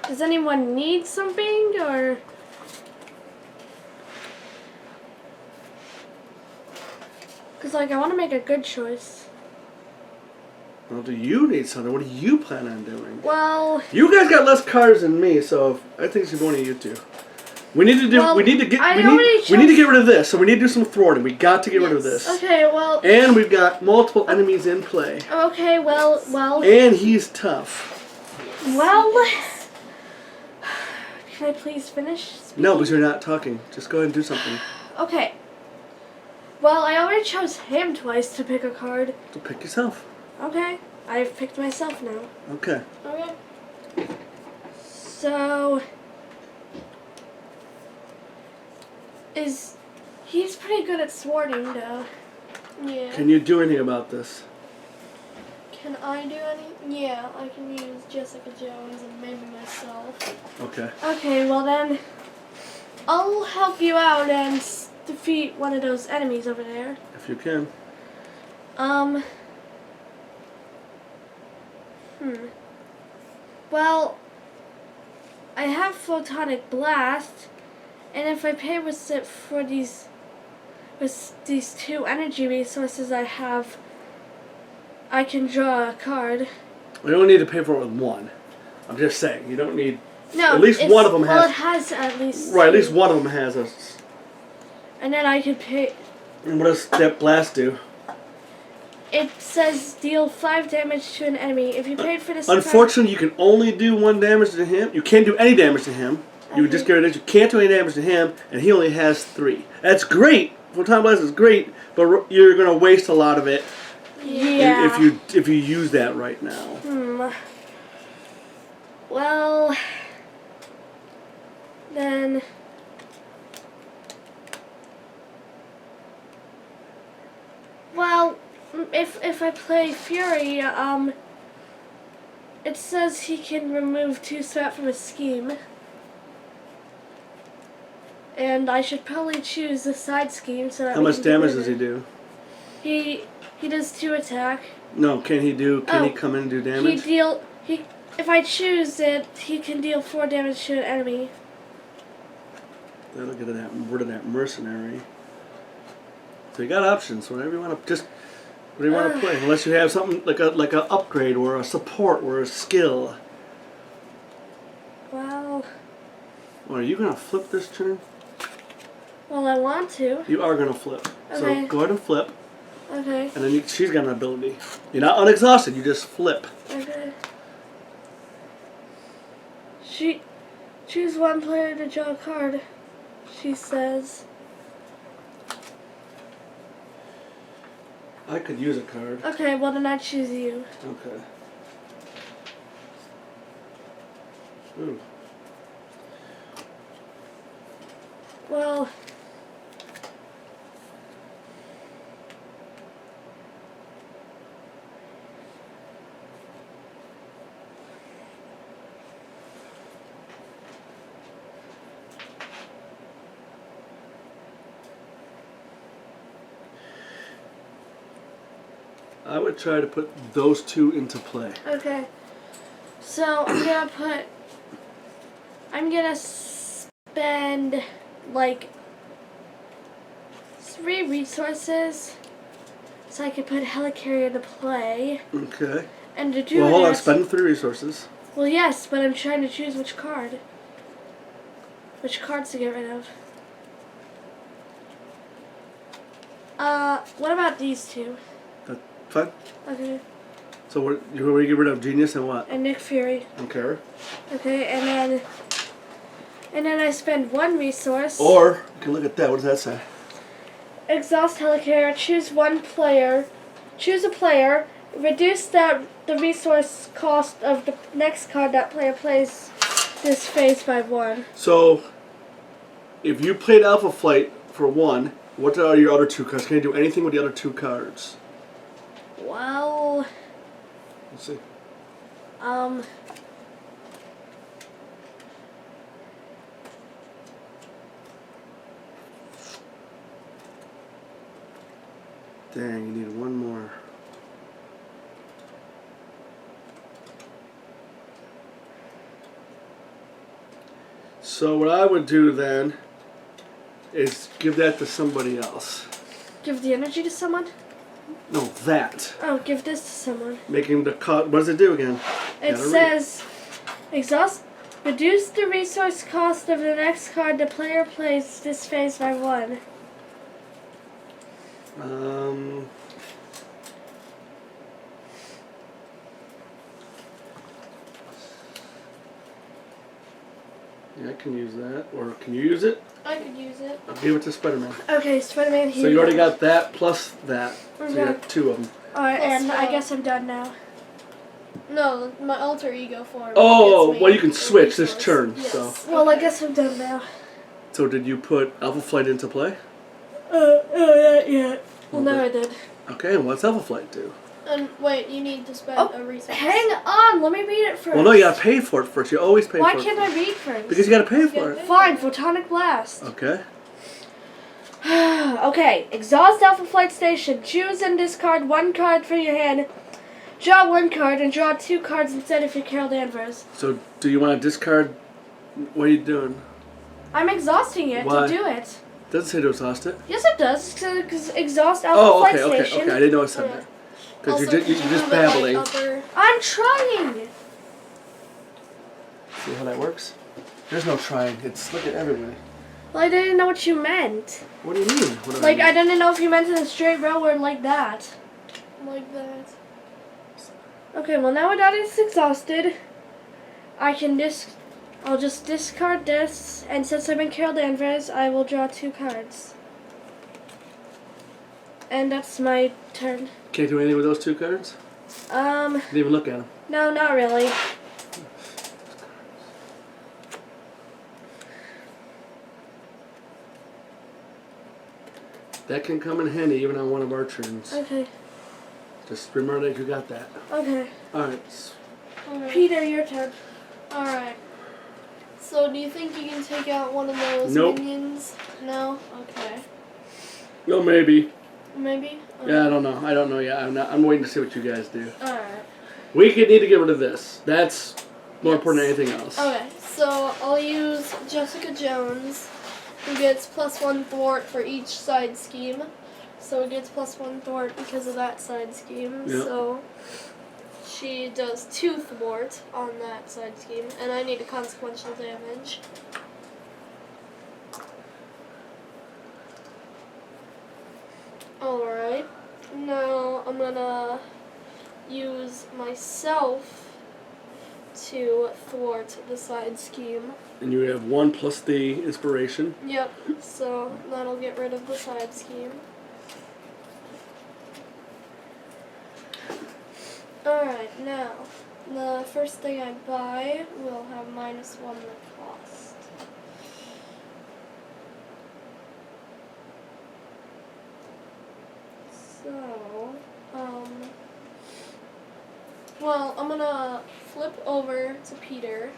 Does anyone need something, or... Because, like, I want to make a good choice. Well, do you need something? What do you plan on doing? Well... You guys got less cards than me, so I think it's going to you two. We need to do. Well, we need to get. I We already need to get rid of this. So we need to do some thwarting. We got to get rid of this. Okay, well... And we've got multiple enemies in play. Okay, well... And he's tough. Well... Can I please finish speaking? No, because you're not talking. Just go ahead and do something. Okay. Well, I already chose him twice to pick a card. So pick yourself. Okay. I've picked myself now. Okay. Okay. So... He's pretty good at thwarting, though. Yeah. Can you do anything about this? Can I do any? Yeah, I can use Jessica Jones and maybe myself. Okay. Okay, well then... I'll help you out and defeat one of those enemies over there. If you can. Well, I have Photonic Blast, and if I pay with it for these two energy resources I have, I can draw a card. We don't need to pay for it with one. I'm just saying, you don't need. No, at least one of them well, has. it has at least. Right, at two. least one of them has a. And then I could pay. And what does that blast do? It says deal 5 damage to an enemy. If you paid for this. Unfortunately, you can only do 1 damage to him. You can't do any damage to him. You would just get rid of it. You can't do any damage to him, and he only has 3. That's great. Photon Blast is great, but you're going to waste a lot of it. Yeah. If you use that right now. Well, then. Well, if I play Fury, it says he can remove 2 threat from his scheme. And I should probably choose the side scheme so that. How much damage does he do? He does 2 attack. No, can he come in and do damage? If I choose it, he can deal 4 damage to an enemy. That'll get rid of that mercenary. So you got options. Whatever you want to play, unless you have something like a upgrade or a support or a skill. Well. Well, are you gonna flip this turn? Well, I want to. You are gonna flip. Okay. So go ahead and flip. Okay. And then she's got an ability. You're not unexhausted. You just flip. Okay. Choose 1 player to draw a card. She says. I could use a card. Okay, well then I choose you. Okay. Ooh. Well. I would try to put those 2 into play. Okay. So I'm gonna spend like 3 resources so I can put Helicarrier into play. Okay. And to do Well, hold on. that, Spend 3 resources. Well, yes, but I'm trying to choose which card. Which cards to get rid of. What about these 2? Fine. Okay. So you're going to get rid of Genius and what? And Nick Fury. Okay. Okay, and then I spend 1 resource. Or you can look at that. What does that say? Exhaust Helicarrier. Choose 1 player. Choose a player. Reduce the resource cost of the next card that player plays this phase by 1. So, if you played Alpha Flight for 1, what are your other 2 cards? Can you do anything with the other 2 cards? Well. Let's see. Dang, you need 1 more. So what I would do then is give that to somebody else. Give the energy to someone? No, that. Oh, give this to someone. Making the cut. What does it do again? It says, reduce the resource cost of the next card the player plays this phase by 1. Yeah, I can use that. Or can you use it? I could use it. I'll give it to Spider-Man. Okay, Spider-Man here. So you already got that plus that. So you got 2 of them. Alright, Plus and I one. guess I'm done now. No, my alter ego form. Oh, gets me well you can the switch this resource. turn. Yes. So. Well, I guess I'm done now. So did you put Alpha Flight into play? Not yet. Well, no, I did. Okay, and what's Alpha Flight do? And wait, you need to spend a resource. Hang on, let me read it first. Well, no, you gotta pay for it first. You always pay Why for it. can't I read first? Because you gotta pay for it. Fine, Photonic Blast. Okay. Okay, exhaust Alpha Flight Station. Choose and discard 1 card from your hand. draw one card and draw 2 cards instead if you're Carol Danvers. So, do you want to discard? What are you doing? I'm exhausting it Why? to do it. Doesn't say to exhaust it. Yes, it does. Because exhaust out Oh, the okay, flight okay, station. okay. I didn't know it said that. Because Also, you're could you just move it, babbling. like, upper? I'm trying. See how that works? There's no trying. It's look at everybody. Well, I didn't know what you meant. What do you mean? What do Like, I I mean? didn't know if you meant in a straight row or like that. Like that. Okay, well now that it's exhausted, I'll just discard this, and since I'm in Carol Danvers, I will draw 2 cards. And that's my turn. Can't do anything with those 2 cards? Didn't even look at them. No, not really. That can come in handy even on one of our turns. Okay, Just remember that you got that. okay. Alright. Alright. Peter, your turn. Alright. So, do you think you can take out one of those Nope. minions? No? Okay. No, maybe. Maybe? Yeah, I don't know. I don't know yet. I'm waiting to see what you guys do. Alright. We could need to get rid of this. That's more Yes. important than anything else. Okay, so I'll use Jessica Jones, who gets +1 thwart for each side scheme. So it gets +1 thwart because of that side scheme. Yep. So she does 2 thwart on that side scheme, and I need a consequential damage. Alright, now I'm gonna use myself to thwart the side scheme. And you have 1 plus the inspiration. Yep, so that'll get rid of the side scheme. Alright, now, the first thing I buy will have -1 the cost. So, well, I'm gonna flip over to Peter,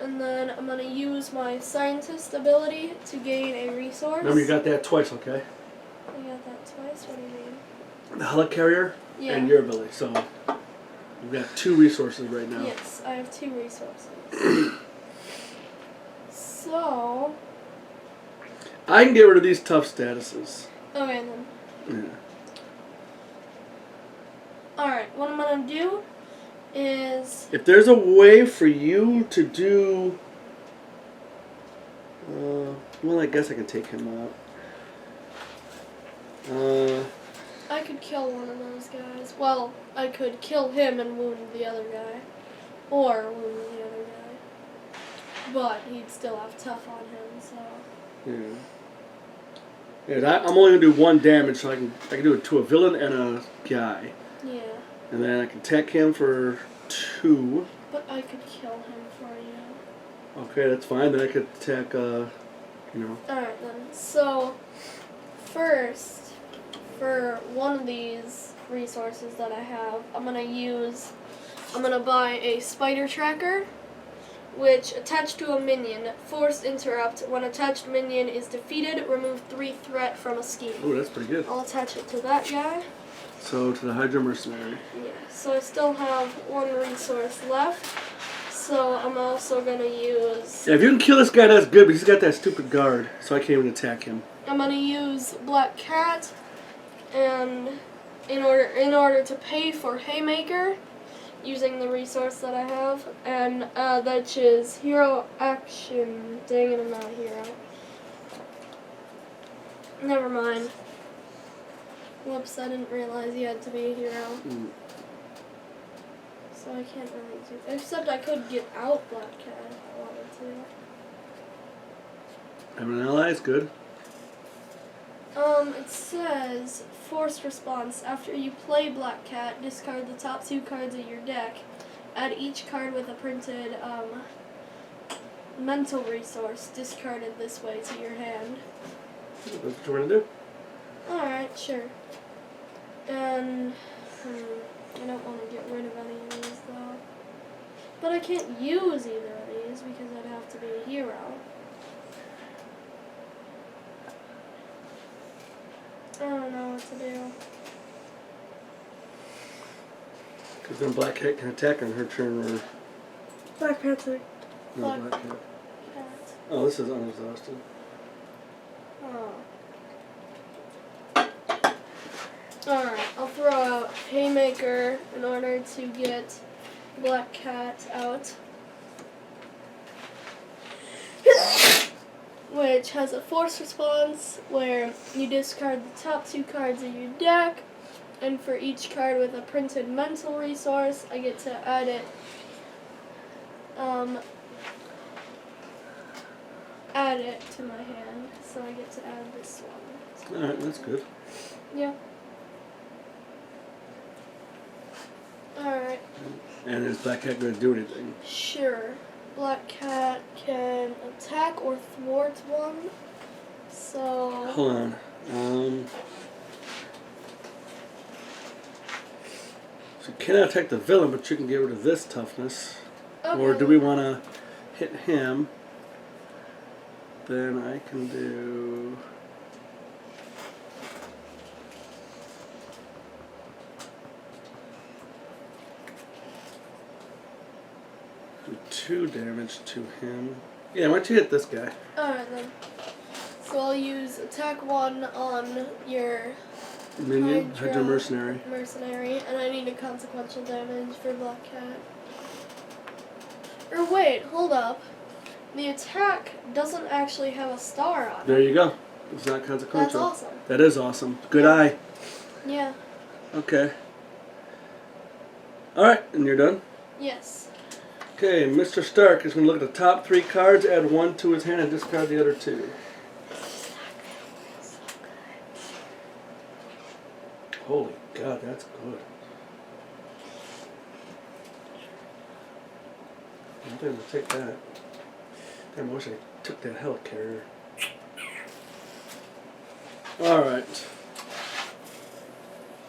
and then I'm gonna use my scientist ability to gain a resource. Remember, you got that twice, okay? I got that twice. What do you mean? The helicarrier Yeah. and your ability. So you've got 2 resources right now. Yes, I have 2 resources. So, I can get rid of these tough statuses. okay then. Yeah. Alright, what I'm gonna do is, If there's a way for you to do... well, I guess I can take him out. I could kill one of those guys. Well, I could kill him and wound the other guy. Or wound the other guy. But he'd still have tough on him, so... yeah. Yeah, I'm only going to do 1 damage, so I can do it to a villain and a guy. Yeah. And then I can attack him for 2. But I could kill him for you. Okay, that's fine. Then I could attack, Alright then. So, first, for one of these resources that I have, I'm gonna buy a spider tracker, which attached to a minion, force interrupt. When attached minion is defeated, remove 3 threat from a scheme. Oh, that's pretty good. I'll attach it to that guy. So, to the Hydra Mercenary. Yeah, so I still have 1 resource left. So I'm also gonna use, Yeah, if you can kill this guy, that's good, but he's got that stupid guard, so I can't even attack him. I'm gonna use Black Cat, and in order to pay for Haymaker, using the resource that I have, and that is Hero Action. Dang it, I'm not a hero. Never mind. Whoops, I didn't realize you had to be a hero. Mm. So I can't really do, except I could get out Black Cat if I wanted to. Have an ally is good. It says, Force Response. After you play Black Cat, discard the top 2 cards of your deck. Add each card with a printed, mental resource discarded this way to your hand. That's what you're going to do. Alright, sure. And, I don't want to get rid of any of these, though. But I can't use either of these because I'd have to be a hero. I don't know what to do. Because then Black Cat can attack on her turn. Or Black Panther. no, Black Black Cat. Cat. Oh, this is unexhausted. Oh. Alright, I'll throw out Haymaker in order to get Black Cat out. Which has a force response where you discard the top 2 cards of your deck, and for each card with a printed mental resource, I get to add it. Add it to my hand, so I get to add this one. Alright, that's good. Yeah. Alright. And is Black Cat going to do anything? Sure. Black Cat can attack or thwart one. So. Hold on. So you cannot attack the villain, but you can get rid of this toughness. Okay. Or do we want to hit him? Then I can do. Do 2 damage to him. Yeah, why don't you hit this guy? Alright then. So I'll use attack 1 on your Minion, Hydra Hydra Mercenary. mercenary, and I need a consequential damage for Black Cat. Or wait, hold up. The attack doesn't actually have a star on it. There you go. It's not That's consequential. awesome. That is awesome. Good Yeah. eye. Yeah. Okay. Alright, and you're done? Yes. Okay, Mr. Stark is going to look at the top 3 cards, add 1 to his hand, and discard the other 2. Holy God, that's good. I'm going to take that. Damn, I wish I took that helicarrier. Alright.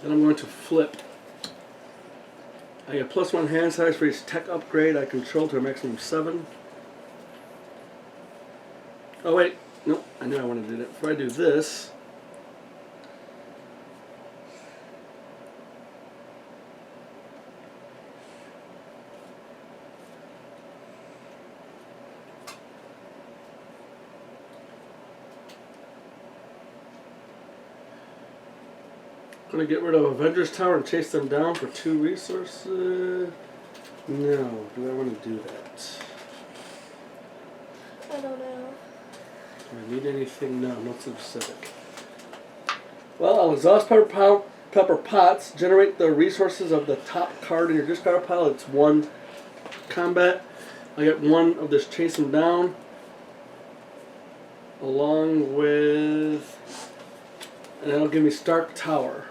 Then I'm going to flip. I get +1 hand size for each tech upgrade I control to a maximum of 7. Oh wait, nope, I knew I wanted to do that. Before I do this, I'm going to get rid of Avengers Tower and chase them down for 2 resources. No, do I want to do that? I don't know. Do I need anything? No, not specific. Well, I'll exhaust Pepper Potts, generate the resources of the top card in your discard pile. It's 1 combat. I get 1 of this chase them down, along with, and that'll give me Stark Tower.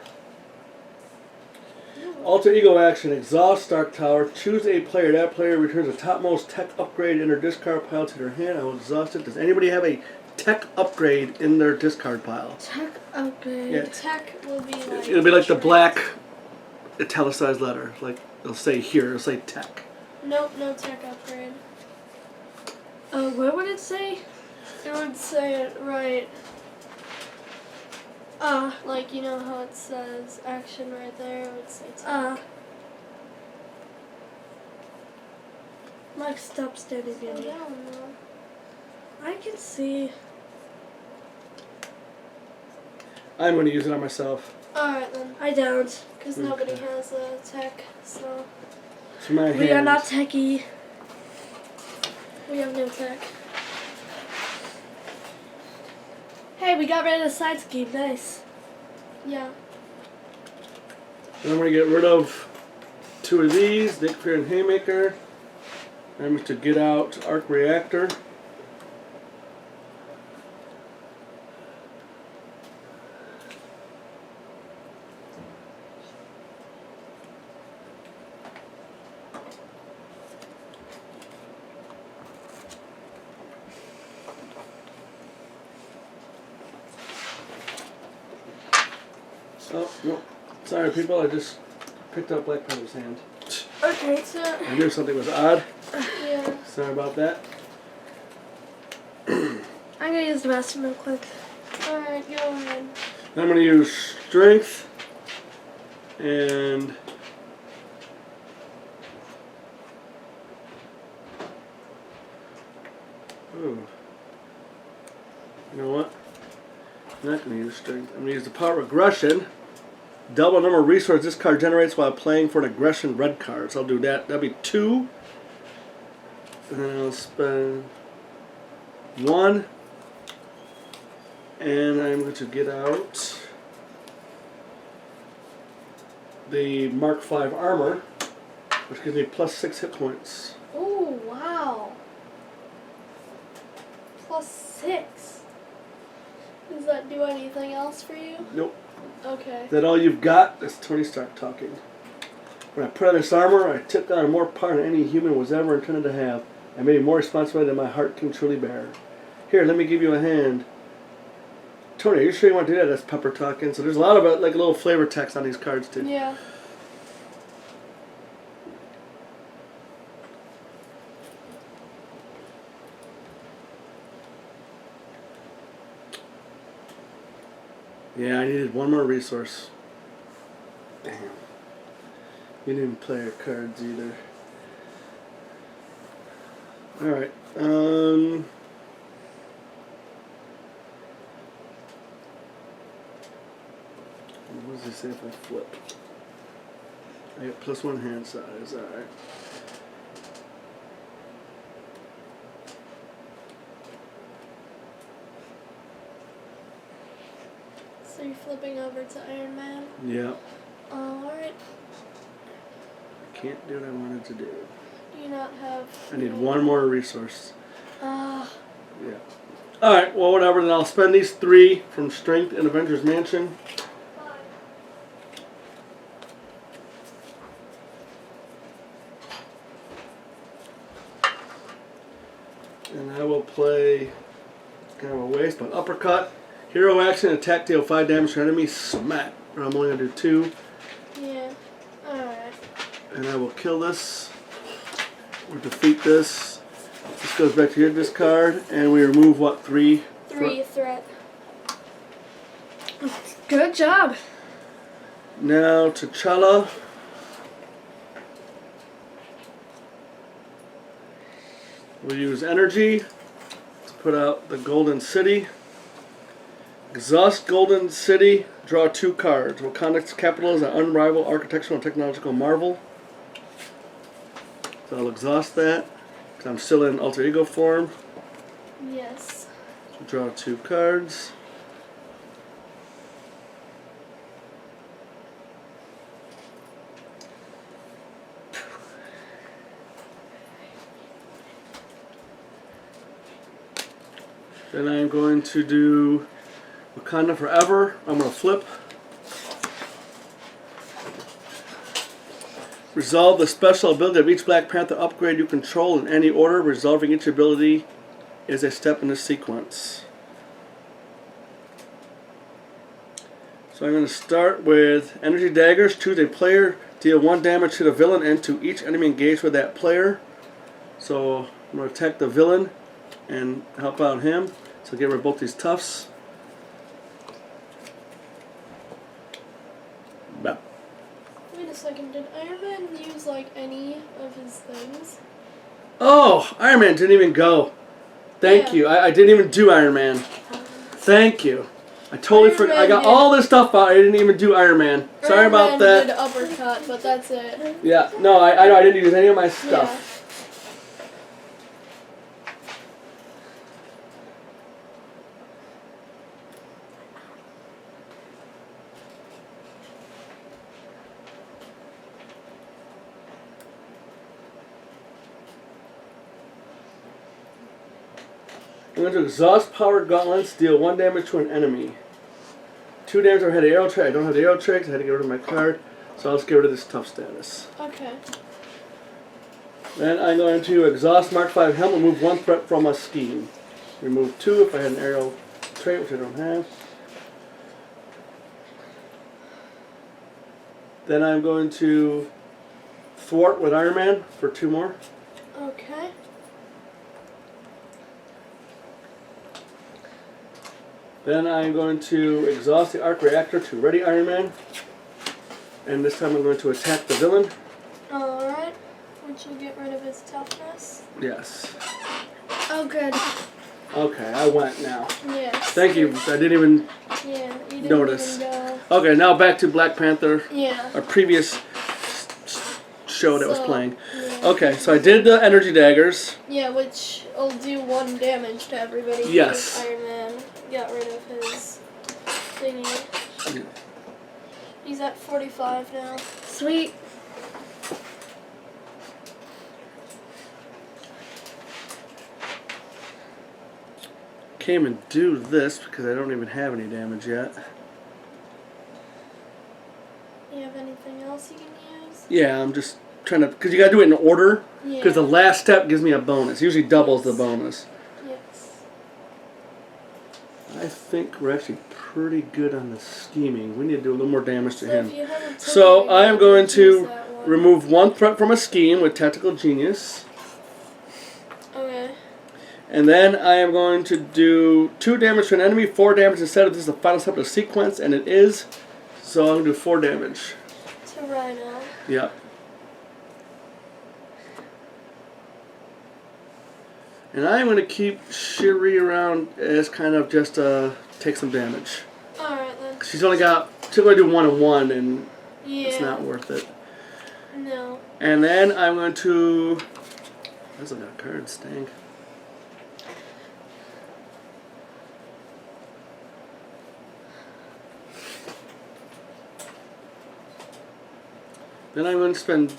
Alter Ego action, exhaust Stark Tower, choose a player. That player returns a topmost tech upgrade in their discard pile to their hand. I will exhaust it. Does anybody have a tech upgrade in their discard pile? Tech upgrade. Yeah. Tech will be like. It'll be like the trait. black italicized letter. Like, it'll say here, it'll say tech. Nope, no tech upgrade. What would it say? It would say it right. Like, you know how it says action right there? It would say tech. Like stop standing Slow near me. down, though. I can see. I'm going to use it on myself. Alright then. I don't. Because nobody has a tech, so. It's my We are hands. not techie. We have no tech. Hey, we got rid of the side scheme. Nice. Yeah. And I'm going to get rid of 2 of these, Nick Fear and Haymaker. I'm going to get out Arc Reactor. Oh, no. Sorry, people. I just picked up Black Panther's hand. Okay. So, I knew something was odd. yeah. Sorry about that. I'm gonna use the master real quick. Alright, go ahead. I'm going to use Strength and I'm not going to use strength. I'm going to use the power of aggression. Double number of resources this card generates while playing for an aggression red card. So I'll do that. That'll be 2. And then I'll spend 1. And I'm going to get out the Mark 5 armor, which gives me plus 6 hit points. Oh, wow. Plus 6. Does that do anything else for you? Nope. Okay. Is that all you've got? That's Tony Stark talking. When I put on this armor, I took on more power than any human was ever intended to have. I made more responsibility than my heart can truly bear. Here, let me give you a hand. Tony, are you sure you want to do that? That's Pepper talking. So there's a lot of like little flavor text on these cards too. Yeah. Yeah, I needed one more resource. Damn. You didn't play your cards either. Alright. What does it say if I flip? I get plus 1 hand size. Alright. So you're flipping over to Iron Man? Yeah. Alright. Can't do what I wanted to do. Do you not have... I need one more resource. Ah. Yeah. Alright, well whatever, then I'll spend these 3 from Strength and Avengers Mansion. And I will play kind of a waste, but uppercut. Hero action, attack, deal 5 damage to enemy, smack. But I'm only going to do 2. Yeah. Alright. And I will kill this. Or defeat this. This goes back to your discard. And we remove what? 3? 3 threat. Good job. Now T'Challa. We'll use energy to put out the Golden City. Exhaust Golden City, draw 2 cards. Wakanda's capital is an unrivaled architectural and technological marvel. So I'll exhaust that, because I'm still in alter ego form. Yes. Draw 2 cards. Then I'm going to do Wakanda Forever. I'm going to flip. Resolve the special ability of each Black Panther upgrade you control in any order. Resolving each ability is a step in this sequence. So I'm going to start with Energy Daggers. Choose a player. Deal 1 damage to the villain and to each enemy engaged with that player. So I'm going to attack the villain and help out him. So get rid of both these toughs. Bah. Wait a second, did Iron Man use like any of his things? Oh, Iron Man didn't even go. Thank Yeah. you. I didn't even do Iron Man. Thank you. I totally Iron forgot. Man I got did. all this stuff out. I didn't even do Iron Man. Sorry Iron about Man that. did uppercut, but that's it. Yeah, no, I know I didn't use any of my stuff. I'm going to exhaust power gauntlets, deal 1 damage to an enemy. 2 damage. I had the arrow trait. I don't have the arrow trait because I had to get rid of my card. So I'll just get rid of this tough status. Okay. Then I'm going to exhaust Mark 5 helmet, remove 1 threat from a scheme. Remove 2 if I had an arrow trait, which I don't have. Then I'm going to thwart with Iron Man for 2 more. Okay. Then I'm going to exhaust the arc reactor to ready Iron Man. And this time I'm going to attack the villain. Alright. Which will get rid of his toughness. Yes. Oh, good. Okay, I went now. Yes. Thank you. I didn't even Yeah, you didn't notice. even go. Okay, now back to Black Panther. Yeah. Our previous show that was So, playing. Yeah. Okay, so I did the energy daggers. Yeah, which will do 1 damage to everybody. Yes. Because Iron Man got rid of his thingy. Yeah. He's at 45 now. Sweet. Came and do this because I don't even have any damage yet. You have anything else you can use? Yeah, I'm just trying to, because you got to do it in order. Yeah. Because the last step gives me a bonus. Usually doubles the bonus. Yes. I think we're actually pretty good on the scheming. We need to do a little more damage to So him. if you haven't So taken I am going use to that one. remove 1 threat from a scheme with Tactical Genius. Okay. And then I am going to do 2 damage to an enemy, 4 damage instead of this is the final step of the sequence, and it is. So I'm going to do 4 damage. To Rhino. Yep. And I'm going to keep Shiri around as kind of just take some damage. Alright then. She's only got, she's going to do 1 and 1, and Yeah. it's not worth it. No. And then I'm going to, those are got cards, dang. Then I'm going to spend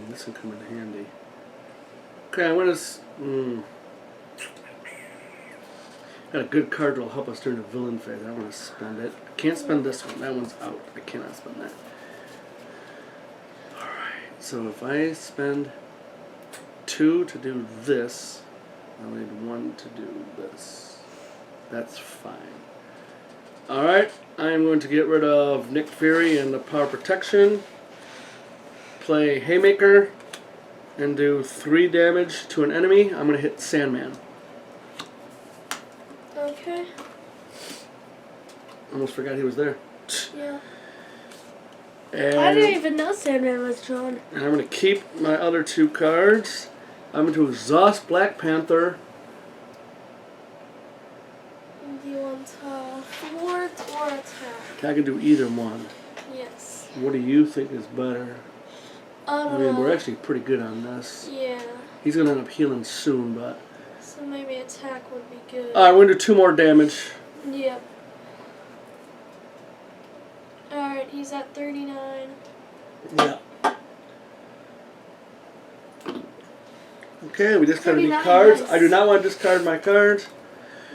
this can come in handy. Okay, I'm going to got a good card that'll help us during the villain phase. I don't want to spend it. I can't spend this one. That one's out. I cannot spend that. Alright, so if I spend 2 to do this, I'll need 1 to do this. That's fine. Alright, I'm going to get rid of Nick Fury and the Power Protection. Play Haymaker and do 3 damage to an enemy. I'm going to hit Sandman. Okay. Almost forgot he was there. Yeah. And I didn't even know Sandman was drawn. And I'm going to keep my other 2 cards. I'm going to exhaust Black Panther. Do you want thwart or attack? I can do either one. Yes. What do you think is better? I I don't mean, know. we're actually pretty good on this. Yeah. He's going to end up healing soon, but... So maybe attack would be good. Alright, we're going to do 2 more damage. Yep. Alright, he's at 39. Yeah. Okay, we discarded the 39, cards. nice. I do not want to discard my cards.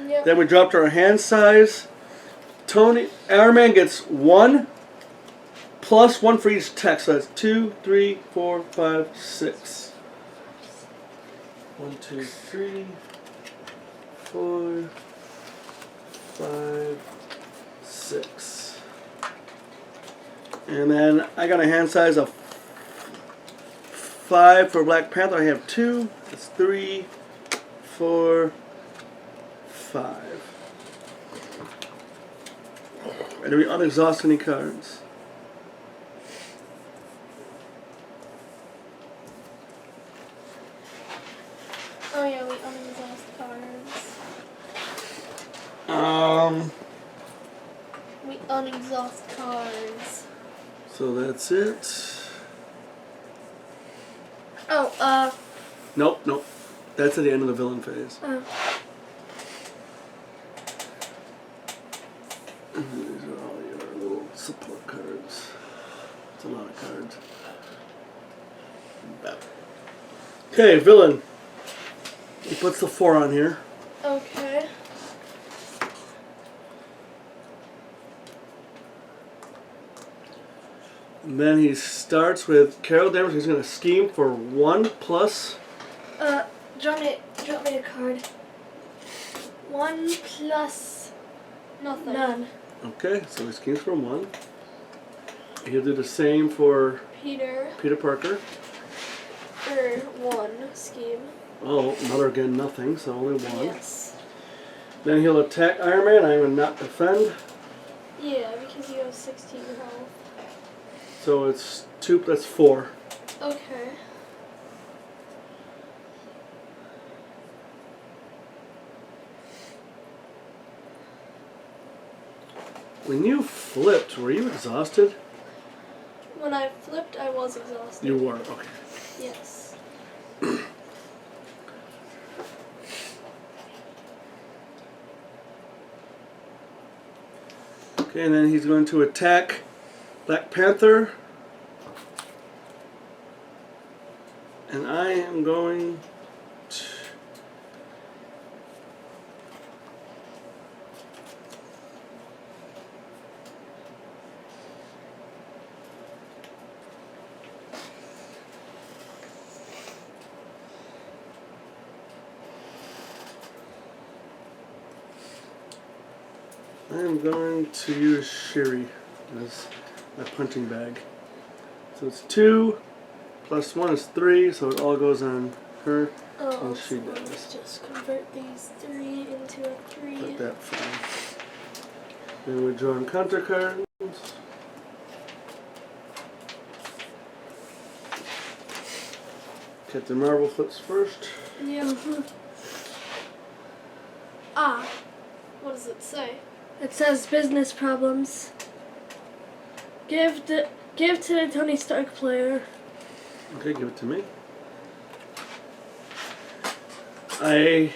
Yep. Then we dropped our hand size. Iron Man gets 1 plus 1 for each tech. So that's 2, 3, 4, 5, 6. 1, 2, 3, 4, 5, 6. And then I got a hand size of 5 for Black Panther. I have 2. That's 3, 4, 5. And do we unexhaust any cards? Oh yeah, we unexhaust cards. We unexhaust cards. So that's it. Oh, Nope, nope. That's at the end of the villain phase. These are all your little support cards. It's a lot of cards. Okay, villain. He puts the 4 on here. Okay. And then he starts with Carol damage. He's going to scheme for 1 plus. drop me a card. 1 plus nothing. None. Okay, so he schemes for 1. He'll do the same for Peter Parker. for 1 scheme. Oh, another again, nothing, so only 1. Yes. Then he'll attack Iron Man. I will not defend. Yeah, because you have 16 health. So it's 2, that's 4. Okay. When you flipped, were you exhausted? When I flipped, I was exhausted. You were, okay. Yes. Okay, and then he's going to attack Black Panther. And I am going to... I am going to use Shiri as my punching bag. So it's 2 plus 1 is 3, so it all goes on her. Oh, and she so does. let's just convert these 3 into a 3. Put that fine. Then we draw encounter cards. Captain Marvel flips first. Yeah. Ah. What does it say? It says business problems. Give to the Tony Stark player. Okay, give it to me. I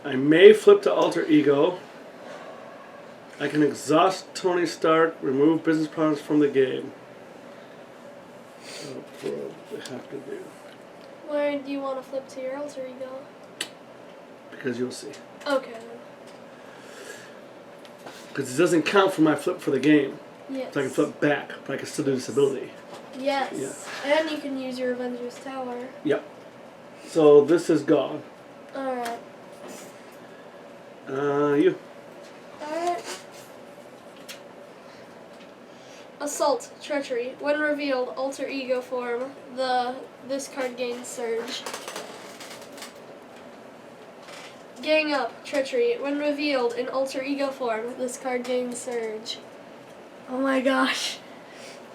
may flip to alter ego. I can exhaust Tony Stark, remove business problems from the game. That's what I have to do. Where do you want to flip to your alter ego? Because you'll see. Okay then. Because it doesn't count for my flip for the game. Yes. So I can flip back, but I can still do this ability. Yes. Yeah. And you can use your Avengers Tower. Yep. So this is gone. Alright. You. Alright. Assault, treachery. When revealed, alter ego form. This card gains surge. Gang up, treachery. When revealed in alter ego form, this card gains surge. Oh my gosh.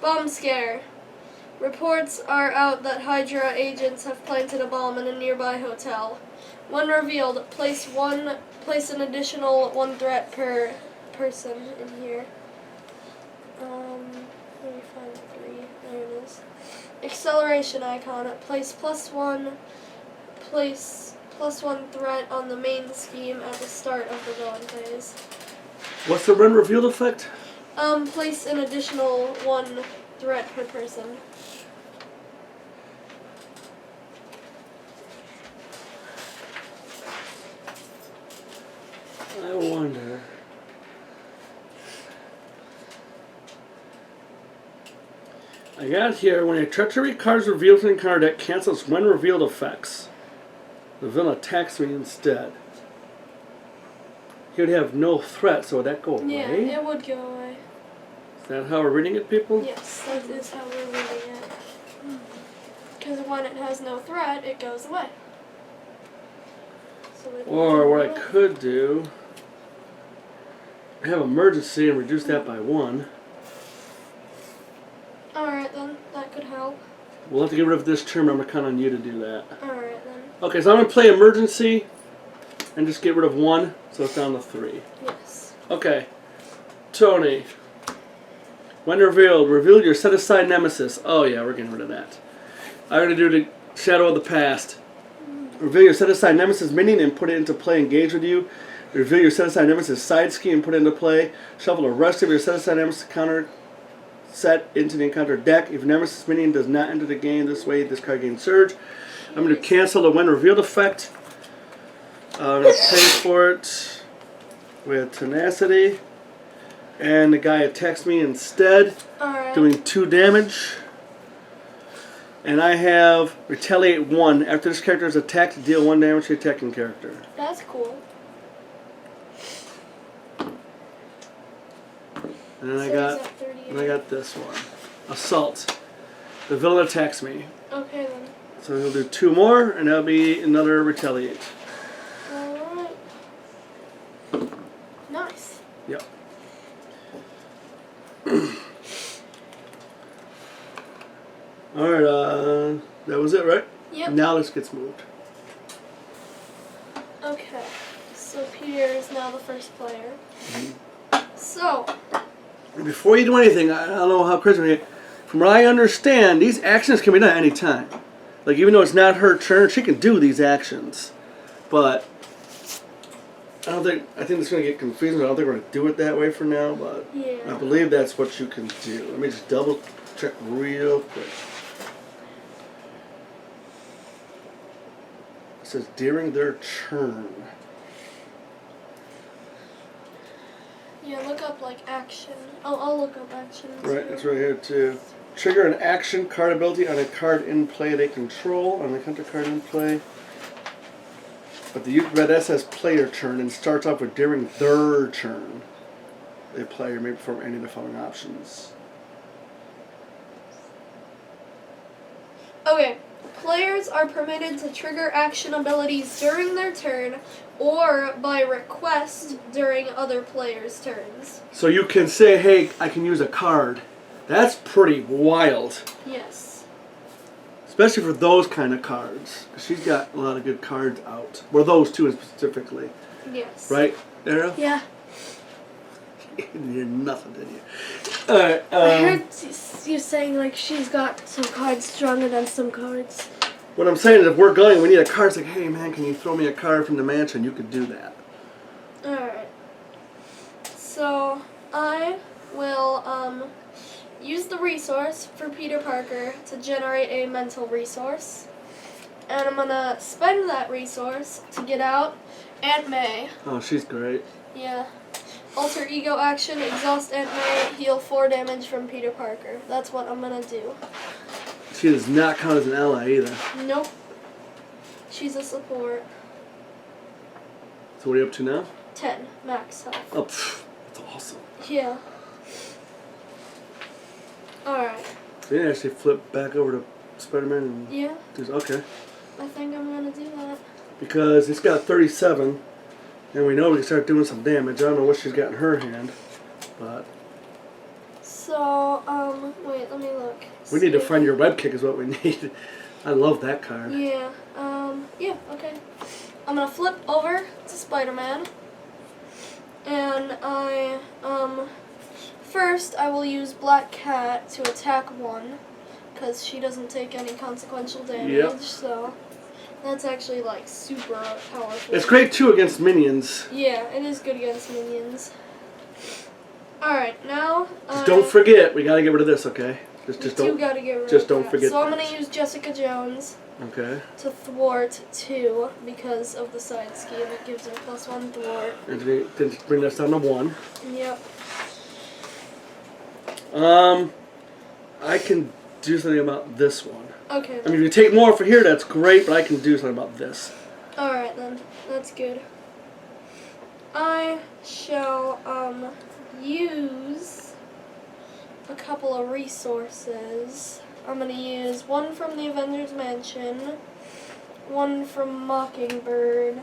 Bomb scare. Reports are out that Hydra agents have planted a bomb in a nearby hotel. When revealed, place an additional 1 threat per person in here. Let me find 3. There it is. Acceleration icon. Place +1 threat on the main scheme at the start of the villain phase. What's the when revealed effect? Place an additional 1 threat per person. I wonder. I got here, when a treachery card is revealed in the card deck, cancels when revealed effects. The villain attacks me instead. He would have no threat, so would that go away? Yeah, it would go away. Is that how we're reading it, people? Yes, that is how we're reading it. Because when it has no threat, it goes away. So it Or what I won't go away. could do, have emergency and reduce that by 1. Alright then, that could help. We'll have to get rid of this term. I'm going to count on you to do that. Alright then. Okay, so I'm going to play emergency and just get rid of 1, so it's down to 3. Yes. Okay, Tony. When revealed, reveal your set-aside nemesis. Oh yeah, we're getting rid of that. I'm going to do the Shadow of the Past. Reveal your set-aside nemesis minion and put it into play. Engage with you. Reveal your set-aside nemesis side scheme and put it into play. Shuffle the rest of your set-aside nemesis counter set into the encounter deck. If nemesis minion does not enter the game this way, this card gains surge. I'm going to cancel the when revealed effect. I'm going to pay for it with tenacity. And the guy attacks me instead, Alright. doing 2 damage. And I have retaliate 1. After this character is attacked, deal 1 damage to the attacking character. That's cool. And then So he's at 38. I got this one. Assault. The villain attacks me. Okay then. So he'll do 2 more, and that'll be another retaliate. Alright. Nice. Yep. That was it, right? Yep. Now this gets moved. Okay. So Peter is now the first player. Mm-hmm. So. Before you do anything, I don't know how Chris. From what I understand, these actions can be done at any time. Like, even though it's not her turn, she can do these actions. But I think it's going to get confusing. I don't think we're going to do it that way for now, but Yeah. I believe that's what you can do. Let me just double check real quick. It says during their turn. Yeah, look up like action. Oh, I'll look up action. Right, too. it's right here too. Trigger an action card ability on a card in play they control, on a counter card in play. But the red S says player turn and starts off with during their turn. The player may perform any of the following options. Okay. Players are permitted to trigger action abilities during their turn or by request during other players' turns. So you can say, hey, I can use a card. That's pretty wild. Yes. Especially for those kind of cards. 'Cause she's got a lot of good cards out. Well, those two specifically. Yes. Right, Daryl? Yeah. You didn't hear nothing, did you? Alright, I heard you saying like she's got some cards stronger than some cards. what I'm saying is if we're going, we need a card. It's like, hey man, can you throw me a card from the mansion? You could do that. Alright. So, I will, use the resource for Peter Parker to generate a mental resource. And I'm gonna spend that resource to get out Aunt May. Oh, she's great. Yeah. Alter ego action, exhaust Aunt May, heal 4 damage from Peter Parker. That's what I'm gonna do. She does not count as an ally either. Nope. She's a support. So what are you up to now? 10 max health. Oh, that's awesome. Yeah. Alright. So you actually flip back over to Spider-Man and Yeah, do okay. I think I'm gonna do that. Because it's got 37, and we know we can start doing some damage. I don't know what she's got in her hand, but So, wait, let me look. we need to See. find your web kick is what we need. I love that card. Yeah, yeah, okay. I'm gonna flip over to Spider-Man. And first I will use Black Cat to attack 1. Because she doesn't take any consequential damage, Yep. so that's actually like super powerful. It's great too against minions. Yeah, it is good against minions. Alright, now Just don't forget, we gotta get rid of this, okay? Just you don't. gotta get rid just of don't that. forget So I'm that. gonna use Jessica Jones Okay. to thwart 2 because of the side scheme. It gives her +1 thwart. And then bring this down to 1. Yep. I can do something about this one. Okay. I mean, if you take more for here, that's great, but I can do something about this. Alright then. That's good. I shall use a couple of resources. I'm gonna use one from the Avengers Mansion, one from Mockingbird,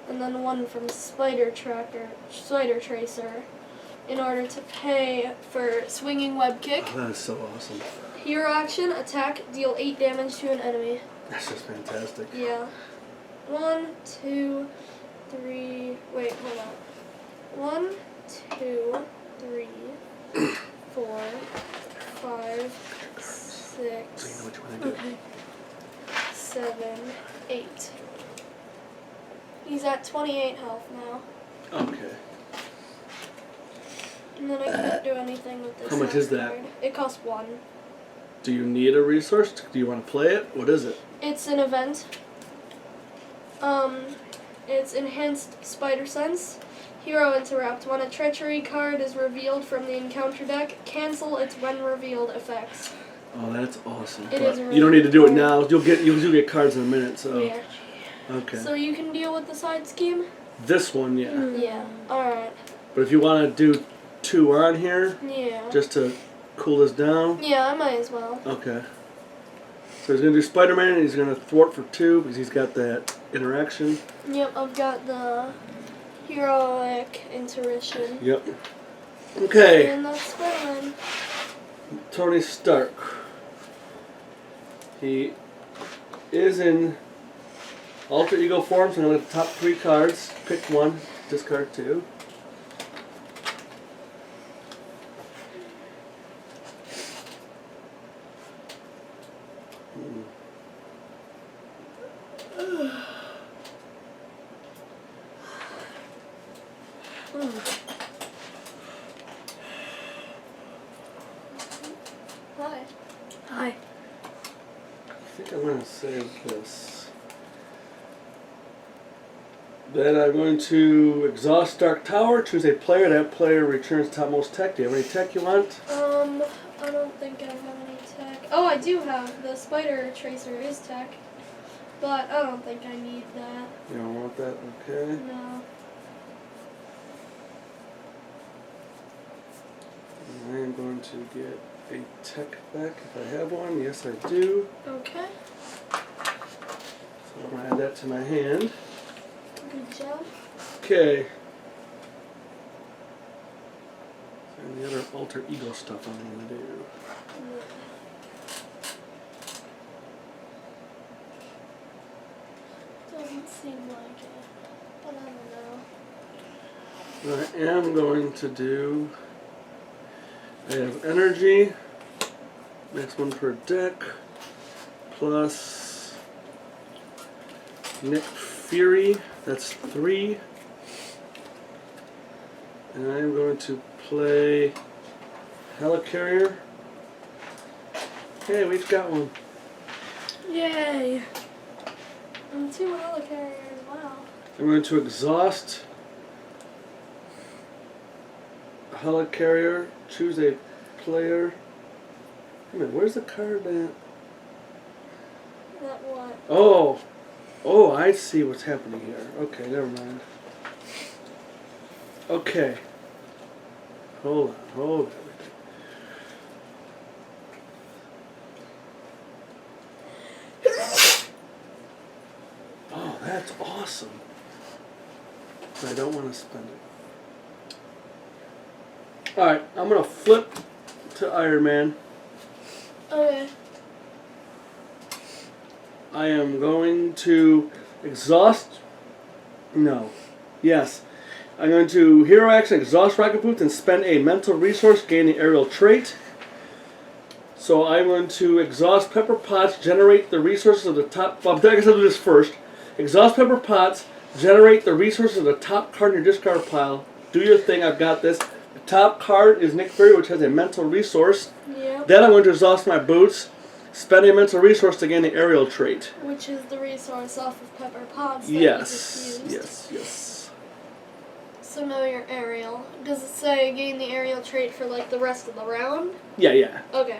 and then one from Spider Tracer in order to pay for Swinging Web Kick. Oh, that is so awesome. Hero action, attack, deal 8 damage to an enemy. That's just fantastic. Yeah. 1, 2, 3. Wait, hold on. 1, 2, 3, 4, 5, So you know 6, what you want to do. okay, 7, 8. He's at 28 health now. Okay. And then I can't do anything with this. How much last is that? card. It costs 1. Do you need a resource? Do you want to play it? What is it? It's an event. It's Enhanced Spider Sense. Hero Interrupt. When a treachery card is revealed from the encounter deck, cancel its when revealed effects. Oh, that's awesome. It But is you really don't need to do it cool. now. You'll get cards in a minute. So Yeah. okay. So you can deal with the side scheme? This one, yeah. Yeah. Alright. But if you want to do 2 on here, Yeah. just to cool this down. Yeah, I might as well. Okay. So he's gonna do Spider-Man, and he's gonna thwart for 2 because he's got that interaction. Yep, I've got the heroic intuition. Yep. Okay. And that's Spider-Man. Tony Stark. He is in alter ego form, so I'm going to look at the top 3 cards. Pick one, discard 2. Hi. Hi. I think I'm going to save this. Then I'm going to exhaust Dark Tower, choose a player. That player returns topmost tech. Do you have any tech you want? I don't think I have any tech. Oh, I do have. The Spider Tracer is tech. But I don't think I need that. You don't want that? Okay. No. I am going to get a tech back if I have one. Yes, I do. Okay. So I'm going to add that to my hand. Good job. Okay. And the other alter ego stuff I'm going to do. Doesn't seem like it, but I don't know. I am going to do. I have energy. Next one per deck. Plus Nick Fury. That's 3. And I'm going to play Helicarrier. Hey, we've got one. Yay. And 2 helicarriers, wow. I'm going to exhaust Helicarrier. Choose a player. Wait a minute, where's the card at? That what? Oh, I see what's happening here. Okay, never mind. Okay. Hold on. Oh, that's awesome. But I don't want to spend it. Alright, I'm going to flip to Iron Man. Okay. I am going to exhaust. No. Yes. I'm going to hero action, exhaust rocket boots, and spend a mental resource, gain the aerial trait. So I'm going to exhaust pepper pots, generate the resources of the top. Well, I guess I'll do this first. Exhaust pepper pots, generate the resources of the top card in your discard pile. Do your thing. I've got this. The top card is Nick Fury, which has a mental resource. Yep. Then I'm going to exhaust my boots. Spend a mental resource to gain the aerial trait. Which is the resource off of Pepper Potts that Yes, you just used. yes. So now you're aerial. Does it say gain the aerial trait for like the rest of the round? Yeah. Okay.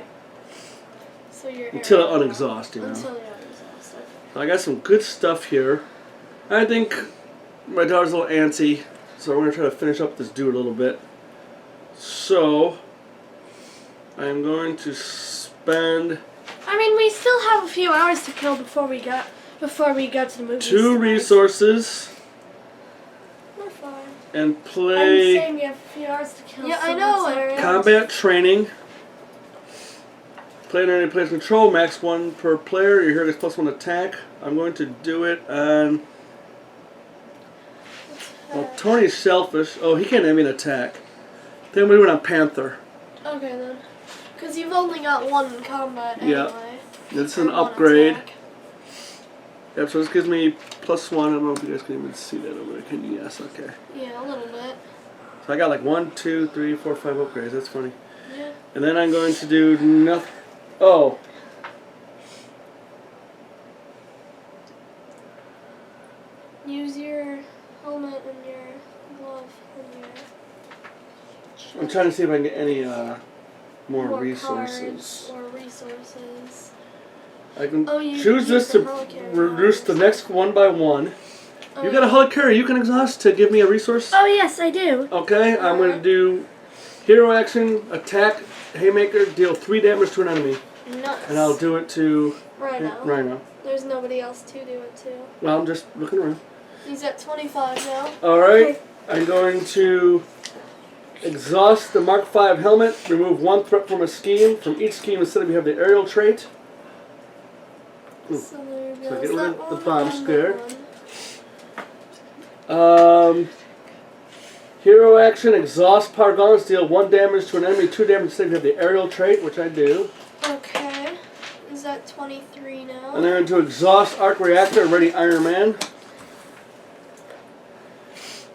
So you're Until it aerial unexhausts, you know. Until you're unexhausted. I got some good stuff here. I think my daughter's a little antsy, so we're going to try to finish up this dude a little bit. So, I'm going to spend I mean, we still have a few hours to kill before we go to the movies. 2 resources We're fine. and I'm play saying we have a few hours to kill. Yeah, so I know, it's Aaron. combat training. Player enemy plays control, max 1 per player. Your hero gets +1 attack. I'm going to do it on. Well, Tony's selfish. Oh, he can't enemy an attack. I think I'm going to do it on Panther. Okay then. Because you've only got 1 in combat Yeah. anyway. This is Or an 1 upgrade. attack. Yep, so this gives me +1. I don't know if you guys can even see that over there. Can you? Yes, okay. Yeah, a little bit. So I got like 1, 2, 3, 4, 5 upgrades. That's funny. Yeah. And then I'm going to do nothing. Oh. Use your helmet and your glove and your I'm trying to see if I can get any more cards resources. or resources. I can Oh, you choose use this the to helicarrier reduce the next 1 by 1. Oh, You got a helicarrier. You can exhaust to give me a resource. Oh yes, I do. Okay, I'm going to do hero action, attack, haymaker, deal 3 damage to an enemy. Nuts. And I'll do it to Rhino. There's nobody else to do it to. Well, I'm just looking around. He's at 25 now. Alright, Okay. I'm going to exhaust the Mark V helmet, remove 1 threat from a scheme. From each scheme, instead of you have the aerial trait. So there you go. So get Is rid that of the one bomb and scare. that one? Hero action, exhaust power gauntlets deal 1 damage to an enemy, 2 damage to have the aerial trait, which I do. Okay. Is that 23 now? And then into exhaust arc reactor, ready Iron Man.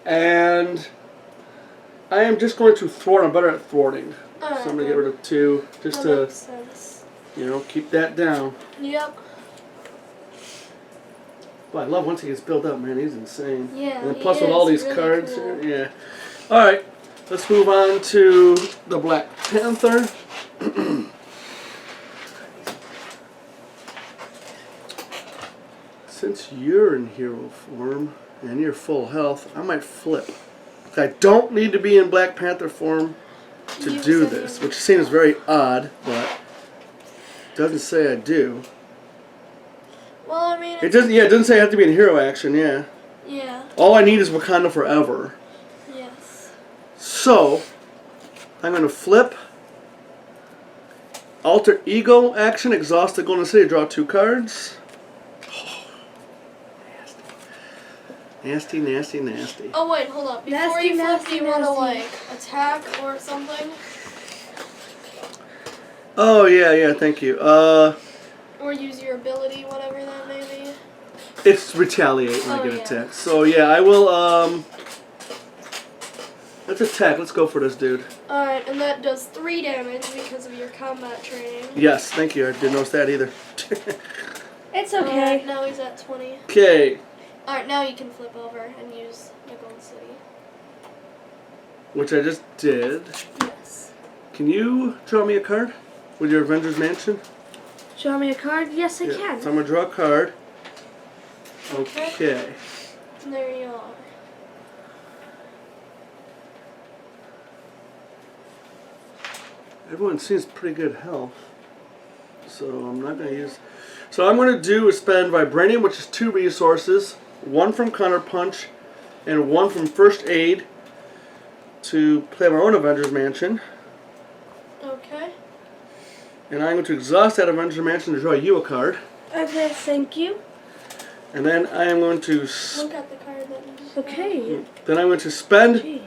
And I am just going to thwart. I'm better at thwarting. So I'm going to get rid of 2 just that to, makes sense. keep that down. Yep. But I love once he gets built up, man. He's insane. Yeah, And then he plus with all is these really cards cool. here. Yeah. Alright. Let's move on to the Black Panther. Since you're in hero form and you're full health, I might flip. I don't need to be in Black Panther form to You do said this, you- which seems very odd, but doesn't say I do. Well, I mean, It doesn't. Yeah, it doesn't say I have to be in hero action. Yeah. yeah. All I need is Wakanda Forever. Yes. So I'm gonna flip. Alter ego action, exhaust the Golden City, draw 2 cards. Oh, nasty, nasty, nasty. Oh wait, hold up. Before Nasty, you flip, nasty, do you want to nasty. like attack or something, Oh yeah, thank you. or use your ability, whatever that may be? It's retaliate when I Oh, get yeah. attacked. So yeah, I will. Let's attack. Let's go for this dude. All right, and that does 3 damage because of your combat training. Yes, thank you. I didn't notice that either. It's Alright, okay. now he's at 20. Okay, All right, now you can flip over and use the Gold City. which I just did. Yes. Can you draw me a card with your Avengers Mansion? Draw me a card? Yes, I Yeah, can. So I'm gonna draw a card. Okay. Okay. And there you are. Everyone seems pretty good health. So I'm not going to use... So I'm going to do is spend Vibranium, which is 2 resources. 1 from Counter Punch and 1 from First Aid to play my own Avengers Mansion. Okay. And I'm going to exhaust that Avengers Mansion to draw you a card. Okay, thank you. And then I am going to... Look at the card that you just Okay. Then I'm going to spend... Jeez.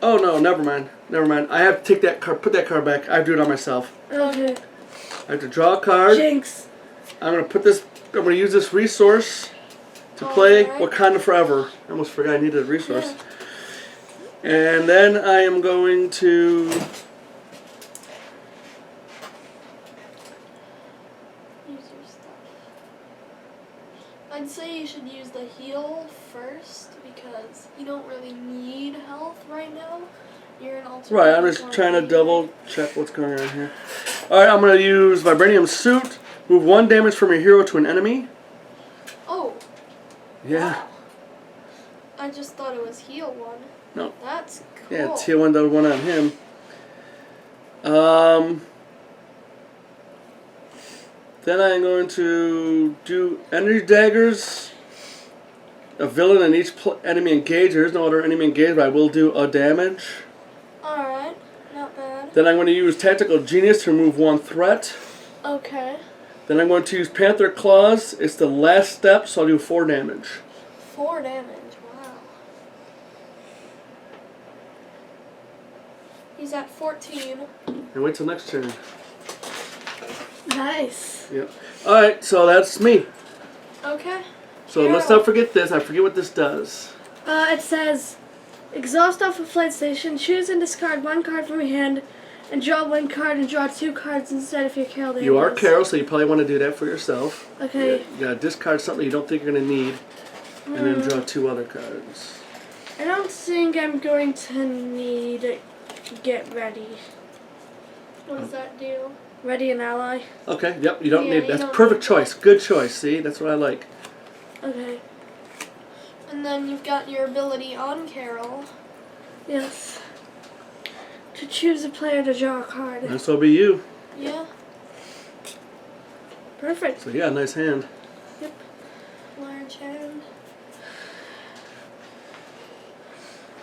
Oh no, never mind. Never mind. I have to take that card, put that card back. I have to do it on myself. Okay. I have to draw a card. Jinx. I'm going to put this... I'm going to use this resource to play Alright. Wakanda Forever. I almost forgot I needed a resource. Yeah. And then I am going to... Use your stuff. I'd say you should use the heal first because you don't really need health right now. You're an alternate. Right, I'm just trying to double check what's going on here. Alright, I'm going to use Vibranium Suit. Move 1 damage from a hero to an enemy. Oh, Yeah. I just thought it was heal 1. No. That's cool. Yeah, it's heal 1, double 1 on him. Then I'm going to do energy daggers. A villain and each enemy engaged. There is no other enemy engaged, but I will do a damage. Alright, not bad. Then I'm going to use Tactical Genius to remove 1 threat. Okay. Then I'm going to use Panther Claws. It's the last step, so I'll do 4 damage. 4 damage, wow. He's at 14. And wait till next turn. Nice. Yep. Alright, so that's me. Okay. So let's not forget this. I forget what this does. It says, exhaust off a flight station, choose and discard 1 card from your hand, and draw 1 card and draw 2 cards instead if you're Carol. You are Carol, so you probably want to do that for yourself. Okay. You gotta discard something you don't think you're gonna need, and then draw 2 other cards. I don't think I'm going to need get ready. What does that do? Ready an ally. Okay, yep, you don't Yeah, need you that's don't perfect need choice. Good choice, see? That's what I like. Okay. And then you've got your ability on Carol. Yes. To choose a player to draw a card. This will be you. Yeah. Perfect. So yeah, nice hand. Large hand.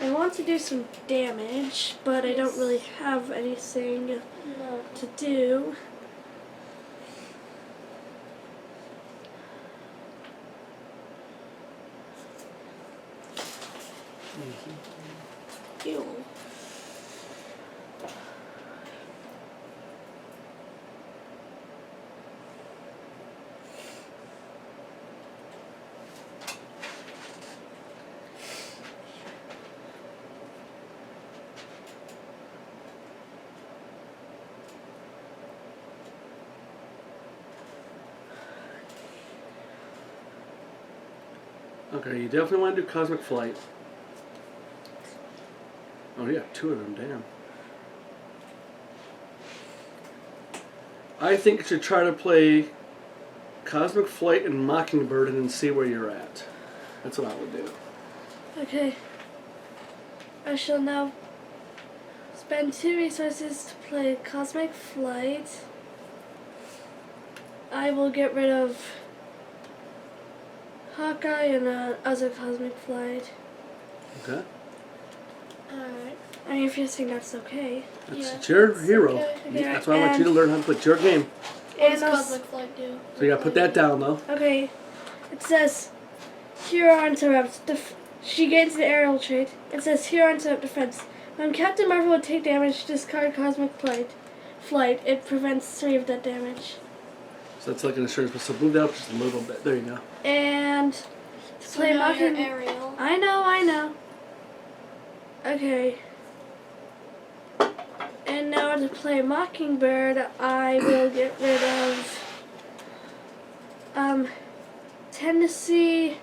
I want to do some damage, but I don't really have anything No. to do. Ew. Okay, you definitely want to do Cosmic Flight. Oh, yeah, 2 of them, damn. I think you should try to play Cosmic Flight and Mockingbird and then see where you're at. That's what I would do. Okay. I shall now spend 2 resources to play Cosmic Flight. I will get rid of Hawkeye and other Cosmic Flight. Okay? Alright. I mean, if you think that's okay. It's your hero. okay. That's why I want you to learn how to play. It's your game. What does And I'll Cosmic Flight do? So you gotta put that down, though. Okay. It says Hero Interrupt. She gains the aerial trait. It says Hero Interrupt Defense. When Captain Marvel would take damage, discard Cosmic Flight. It prevents 3 of that damage. So that's like an assurance, but so move that up just a little bit. There you go. And to So play now you're Mocking... Ariel. I know. Okay. And now to play Mockingbird, I will get rid of Tenacity,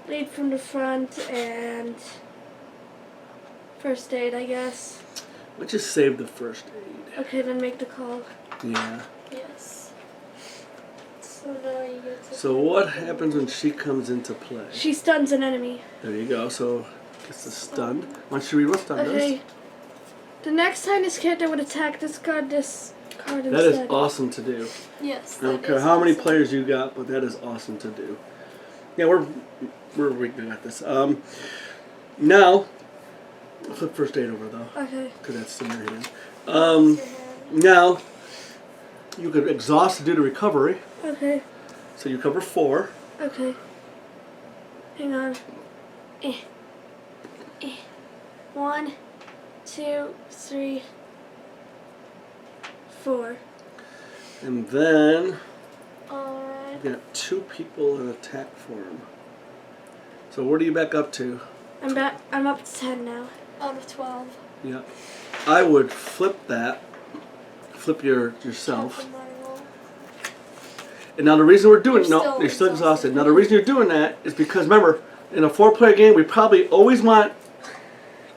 Lead from the Front, and First Aid, I guess. Let's just save the first aid. Okay, then make the call. Yeah. Yes. So now you get to. So what happens when she comes into play? She stuns an enemy. There you go. So gets the stunned. Why don't you read what stun Okay. does? The next time this character would attack, discard this card instead. That is awesome to do. Yes. I don't that care is how many awesome. players you got, but that is awesome to do. Yeah, we got this. Now, flip first aid over though, Okay. because that's in your hand. Your hand. Now, you could exhaust to do the recovery. Okay. So you cover 4. Okay. Hang on. 1, 2, 3, 4. And then Alright. you got 2 people in attack form. So what are you back up to? I'm up to 10 now. Out of 12. Yeah. I would flip that. Flip yourself. Captain Marvel. And now the reason we're doing You're no, still you're still exhausted. exhausted. Now the reason you're doing that is because remember, in a 4-player game, we probably always want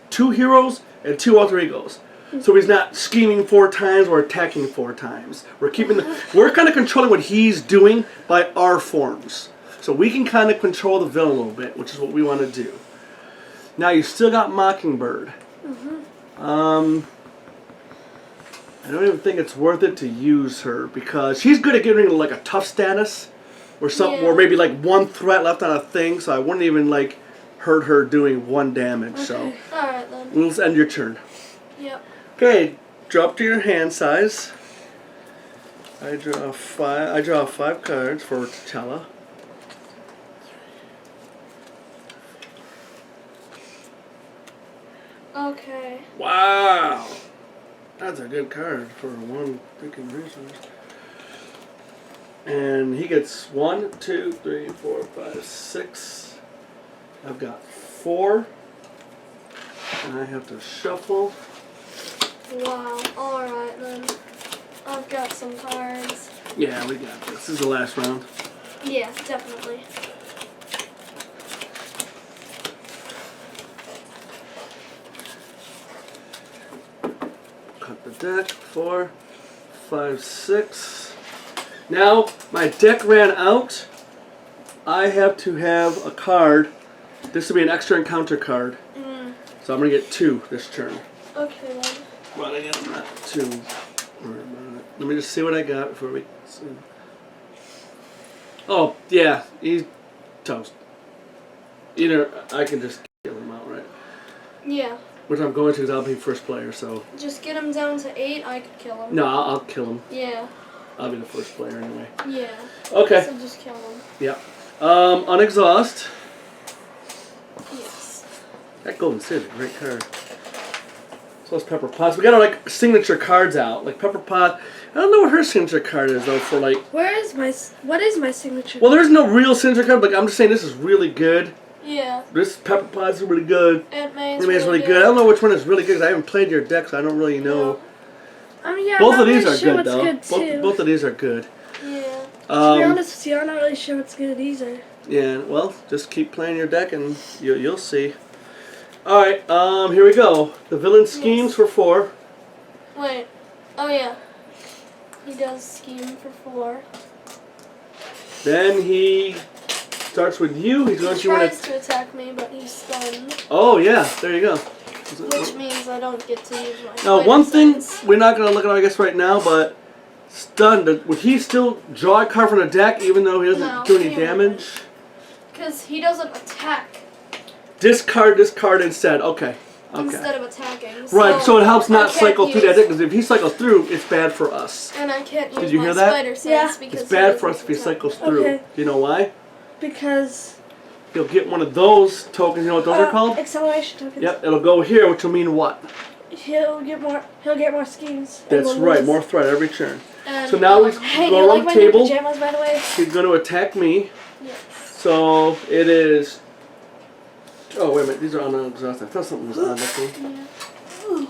2 heroes and 2 alter egos. So he's not scheming 4 times or attacking 4 times. We're kind of controlling what he's doing by our forms. So we can kind of control the villain a little bit, which is what we want to do. Now you still got Mockingbird. I don't even think it's worth it to use her because she's good at getting like a tough status or something, Yeah. or maybe like 1 threat left on a thing. So I wouldn't even like hurt her doing 1 damage. So Okay. Alright then. we'll end your turn. Yep. Okay, drop to your hand size. I draw 5 cards for T'Challa. Okay. Wow, that's a good card for 1 freaking resource. And he gets 1, 2, 3, 4, 5, 6. I've got 4. And I have to shuffle. Wow. Alright then. I've got some cards. Yeah, we got this. This is the last round. Yeah, definitely. Cut the deck. 4, 5, 6. Now, my deck ran out. I have to have a card. This will be an extra encounter card. So I'm going to get 2 this turn. Okay then. But again, I'm not too worried about it. Let me just see what I got before we see. Oh, yeah, he's toast. Either I can just kill him outright. Yeah. Which I'm going to because I'll be first player, so. Just get him down to 8, I could kill him. No, I'll kill him. Yeah. I'll be the first player anyway. Yeah. Okay. So just kill him. Yeah. Unexhaust. Yes. That Golden City, great card. So it's Pepper Potts. We got our like signature cards out, like Pepper Pot. I don't know what her signature card is though. For like, what is my signature? well, there's no real signature card, but I'm just saying this is really good. Yeah. This Pepper Potts is really good. Aunt May's Aunt May's really good. I don't know which one is really good because I haven't played your deck, so I don't really know. I mean, yeah, Both I'm of not these really are sure good what's though. good too. Both of these are good. Yeah. To be honest with you, I'm not really sure what's good either. Yeah. Well, just keep playing your deck and you'll see. All right. Here we go. The villain schemes Yes. for 4. Wait. Oh yeah. He does scheme for 4. Then he starts with you. He's going He to want tries to attack me, but he's stunned, Oh yeah, there you go. which means I don't get to use my. Now, spider one thing sense. we're not going to look at, I guess, right now, but stunned. Would he still draw a card from the deck even though he doesn't No, do any he damage? Because he doesn't attack Discard this card instead. Okay. Okay. instead of attacking. Right, so it helps I not can't cycle through that use- deck, because if he cycles through, it's bad for us. And I can't use Did you my hear that? spider sense Yeah. because It's he bad for us doesn't if he attack. cycles through. Okay. Do you know why? Because He'll get one of those tokens. You know what those are called? acceleration tokens. Yep, it'll go here, which will mean what? He'll get more schemes. and That's we'll right, lose. more threat every turn. And, So now we Hey, do go you around like the my new table. pajamas, by the way? He's going to attack me. Yes. So it is. Oh wait a minute, these are unexhausted. I thought something was on that thing. Yeah.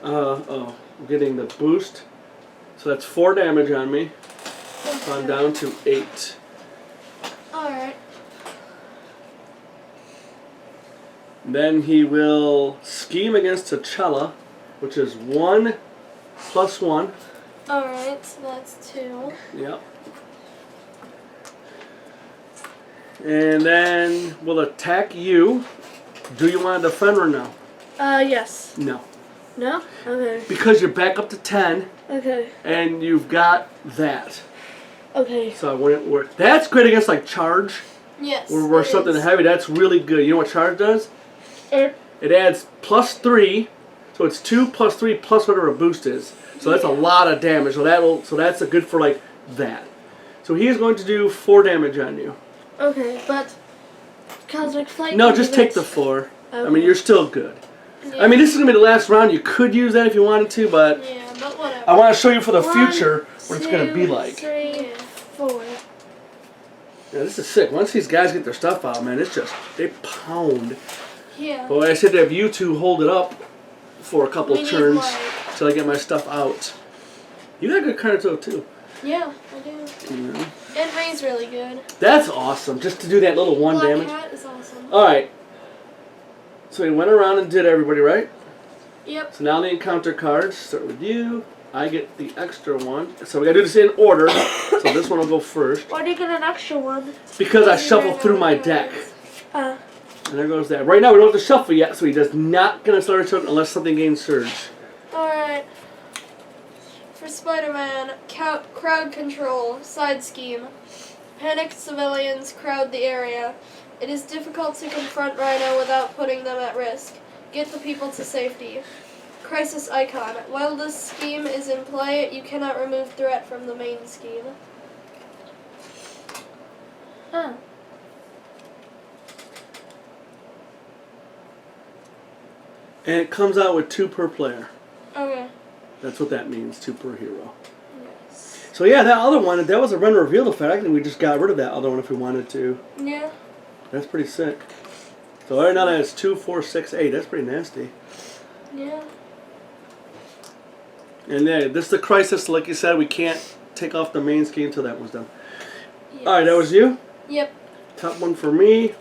I'm getting the boost. So that's 4 damage on me. So I'm down to 8. Alright. Then he will scheme against T'Challa, which is 1 + 1. Alright, so that's 2. Yep. And then we'll attack you. Do you want to defend or no? Yes. No. No? Okay. Because you're back up to 10 Okay. and you've got that. Okay. So I wouldn't work. That's great against like charge. Yes. Or it something is. heavy. That's really good. You know what charge does? It adds +3. So it's 2 + 3 plus whatever a boost is. So that's a lot of damage. So that's a good for like that. So he is going to do 4 damage on you. Okay, but Cosmic Flight. No, can just do take that. the 4. I Okay. mean, you're still good. Yeah. I mean, this is going to be the last round. You could use that if you wanted to, but Yeah, but whatever. I want to show you for the 1, future what it's going to be 2, like. 3, Yeah. 4. Yeah, this is sick. Once these guys get their stuff out, man, it's just, they pound. Yeah. But I said to have you two hold it up for a couple We of need turns light. till I get my stuff out. You got good cards though, too. Yeah, I do. You know? And Ray's really good. That's awesome, just to do that little 1 Black damage. Cat is awesome. Alright. So he went around and did everybody, right? Yep. So now the encounter cards start with you. I get the extra one. So we gotta do this in order. So this one will go first. Why do you get an extra one? Because I You shuffle ran through out my of deck. cards. And there goes that. Right now we don't have to shuffle yet, so he does not get a starter token unless something gains surge. Alright. For Spider-Man, crowd control, side scheme. Panicked civilians crowd the area. It is difficult to confront Rhino without putting them at risk. Get the people to safety. Crisis icon. While this scheme is in play, you cannot remove threat from the main scheme. Huh. And it comes out with 2 per player. Okay. That's what that means, 2 per hero. Yes. So yeah, that other one, that was a run reveal effect. I think we just got rid of that other one if we wanted to. Yeah. That's pretty sick. So right now that's 2, 4, 6, 8. That's pretty nasty. Yeah. And yeah, this is the crisis. Like you said, we can't take off the main scheme until that was done. Yes. Alright, that was you. Yep. Top one for me.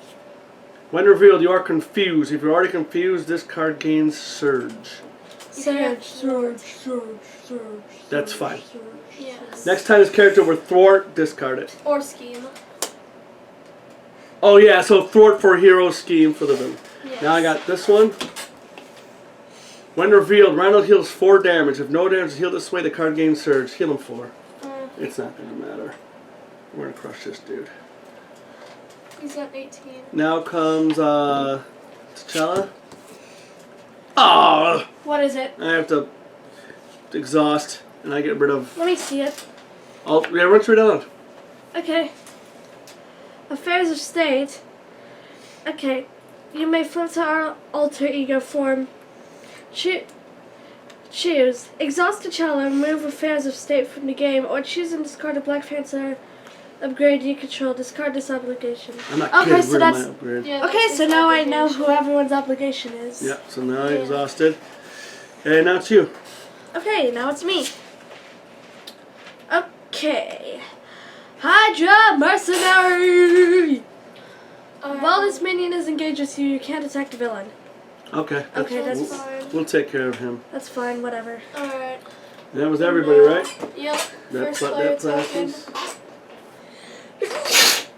When revealed, you are confused. If you're already confused, this card gains surge. Surge. That's fine. Yes. Next time this character were thwart, discard it. Or scheme. Oh yeah, so thwart for hero scheme for the villain. Yes. Now I got this one. When revealed, Rhino heals 4 damage. If no damage is healed this way, the card gains surge. Heal him 4. It's not going to matter. We're going to crush this dude. He's at 18. Now comes T'Challa. Oh, What What is it? I have to exhaust, and I get rid of. Let me see it. Yeah, run straight on. Okay. Affairs of state. Okay. You may flip to our alter ego form. Choose. Exhaust a child and remove affairs of state from the game, or choose and discard a Black Panther upgrade you control. Discard this obligation. I'm not Okay, getting so rid of that's- my upgrade. Yeah, Okay, that's so his now I know obligation. who everyone's obligation is. Yeah, so now I Yeah. exhausted. Okay, now it's you. Okay, now it's me. Okay. Hydra Mercenary! While this minion is engaged with you, you can't attack the villain. Okay. Okay, that's we'll, fine. we'll take care of him. That's fine, whatever. Alright. That was everybody, right? Yep. That, First that player token. passes.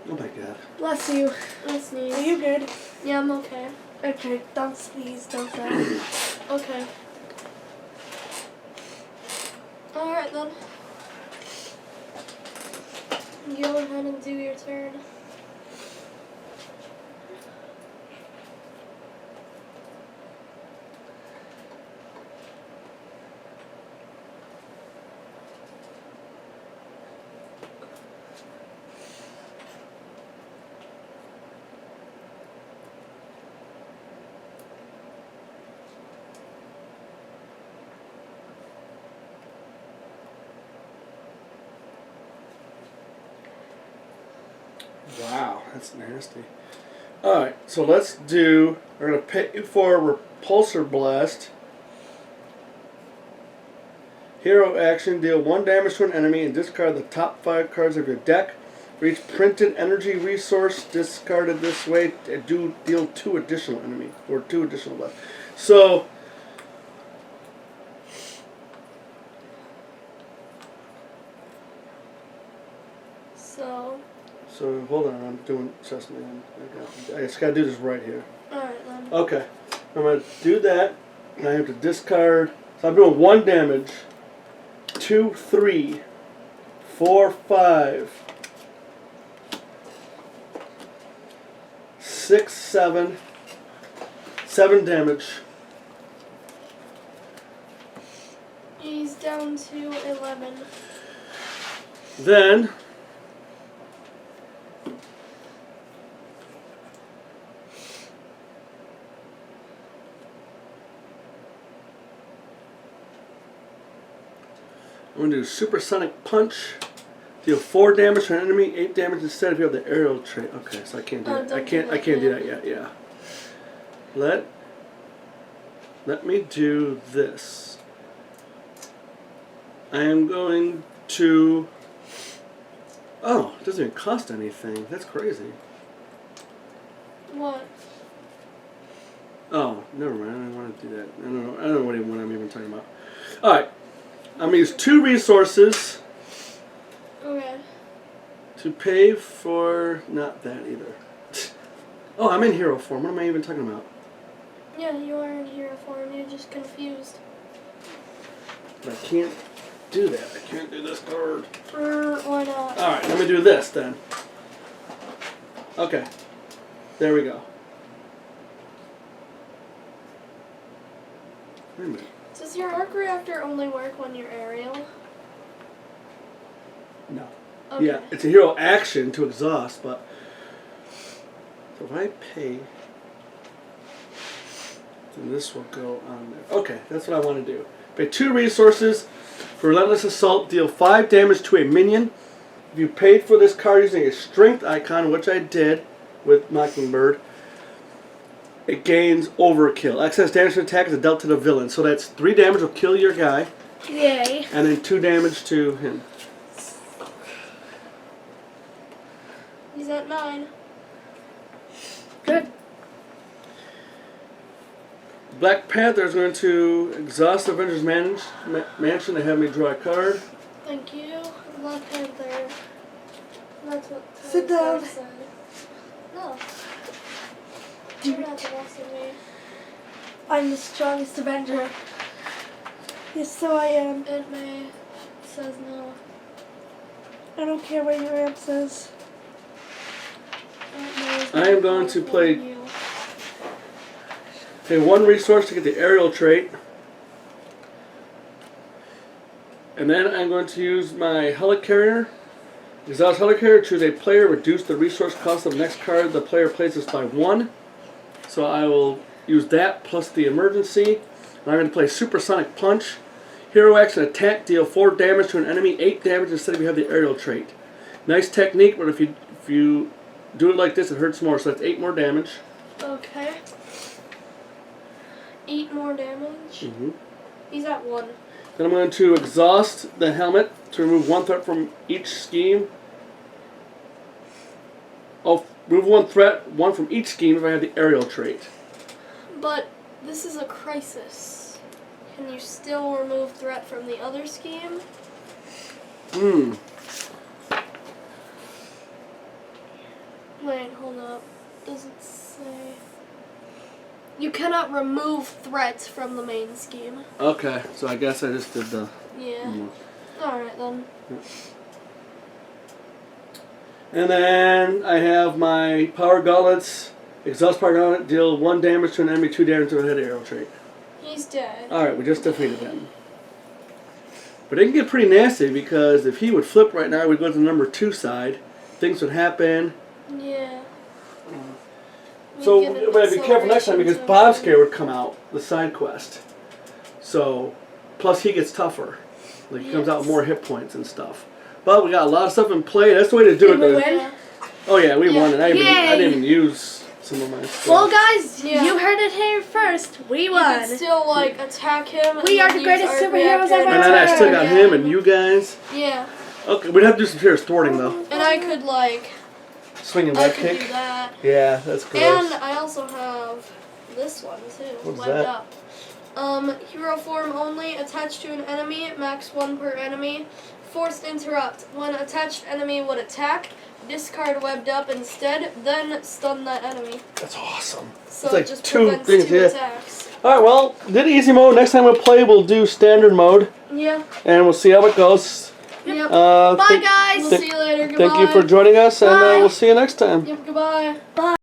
Oh my god. Bless you. Let's sneeze. Are you good? Yeah, I'm okay. Okay, don't sneeze, don't die. Okay. Alright then. Go ahead and do your turn. Wow, that's nasty. Alright, so let's do. We're going to pay for a Repulsor Blast. Hero action, deal 1 damage to an enemy and discard the top 5 cards of your deck. For each printed energy resource discarded this way, deal 2 additional enemy, or 2 additional blasts. So, So hold on, I'm doing Sesame. I just gotta do this right here. Alright then. Okay, I'm gonna do that, and I have to discard. So I'm doing 1 damage. 2, 3, 4, 5, 6, 7, 7 damage. He's down to 11. Then I'm going to do Supersonic Punch. Deal 4 damage to an enemy, 8 damage instead if you have the aerial trait. Okay, so I can't do that. I can't do that yet, yeah. Let me do this. I am going to... Oh, it doesn't even cost anything. That's crazy. What? Oh, never mind. I don't want to do that. I don't know what I'm even talking about. Alright. I'm going to use 2 resources Okay. to pay for... Not that either. Oh, I'm in hero form. What am I even talking about? Yeah, you are in hero form. You're just confused. But I can't do that. I can't do this card. Why not? Alright, let me do this then. Okay. There we go. Wait a minute. Does your arc reactor only work when you're aerial? No. Okay. Yeah, it's a hero action to exhaust, but... So if I pay... Then this will go on there. Okay, that's what I want to do. Pay 2 resources. For Relentless Assault, deal 5 damage to a minion. If you paid for this card using a strength icon, which I did with Mockingbird, it gains overkill. Excess damage to attack is dealt to the villain. So that's 3 damage will kill your guy. Yay. And then 2 damage to him. He's at 9. Good. Black Panther is going to exhaust Avengers Mansion to have me draw a card. Thank you. Black Panther. That's what. Sit down. Said. No. Do You're it. not the boss of me. I'm the strongest Avenger. Yes, so I am. It may says no. I don't care what your amp says. I am going to play- You. Pay 1 resource to get the aerial trait. And then I'm going to use my helicarrier. Exhaust helicarrier, choose a player, reduce the resource cost of the next card the player places by 1. So I will use that plus the emergency. And I'm going to play Supersonic Punch. Hero action attack, deal 4 damage to an enemy, 8 damage instead of you have the aerial trait. Nice technique, but if you do it like this, it hurts more. So that's 8 more damage. Okay. 8 more damage. He's at 1. Then I'm going to exhaust the helmet to remove 1 threat from each scheme. Oh, remove 1 threat, 1 from each scheme if I have the aerial trait. But this is a crisis. Can you still remove threat from the other scheme? Wait, hold up. Does it say... You cannot remove threats from the main scheme. Okay, so I guess I just did the... Yeah. Alright then. And then I have my Power Gauntlets. Exhaust Power Gauntlet, deal 1 damage to an enemy, 2 damage to a head arrow trait. He's dead. Alright, we just defeated him. But it can get pretty nasty because if he would flip right now, we'd go to the number 2 side. Things would happen. Yeah. So we gotta be careful next time because Bob's Scare would come out, the side quest. So, plus he gets tougher. Like he comes out with more hit points and stuff. But we got a lot of stuff in play. That's the way to do it. Did we win? Oh yeah, we won, and I Yay. didn't even use some of my stuff. Well, guys, you heard it here first. We You won. can still, like, attack him. We and are the use greatest arc superheroes reactor. ever. And then I still got him and you guys. Yeah. Okay, we'd have to do some serious thwarting though. And I could, like... Swinging I leg could do kick. that. Yeah, that's gross. And I also have this one, too. What's Webbed that? up. Hero form only. Attached to an enemy. Max 1 per enemy. Forced interrupt. When attached enemy would attack, discard webbed up instead, then stun that enemy. That's awesome. So It's like it just 2 prevents things, 2 yeah. attacks. Alright, well, did easy mode. Next time we play, we'll do standard mode. Yeah. And we'll see how it goes. Yep. Bye, guys. We'll see you later. Goodbye. Thank you for joining us, and Bye. we'll see you next time. Yep, goodbye. Bye.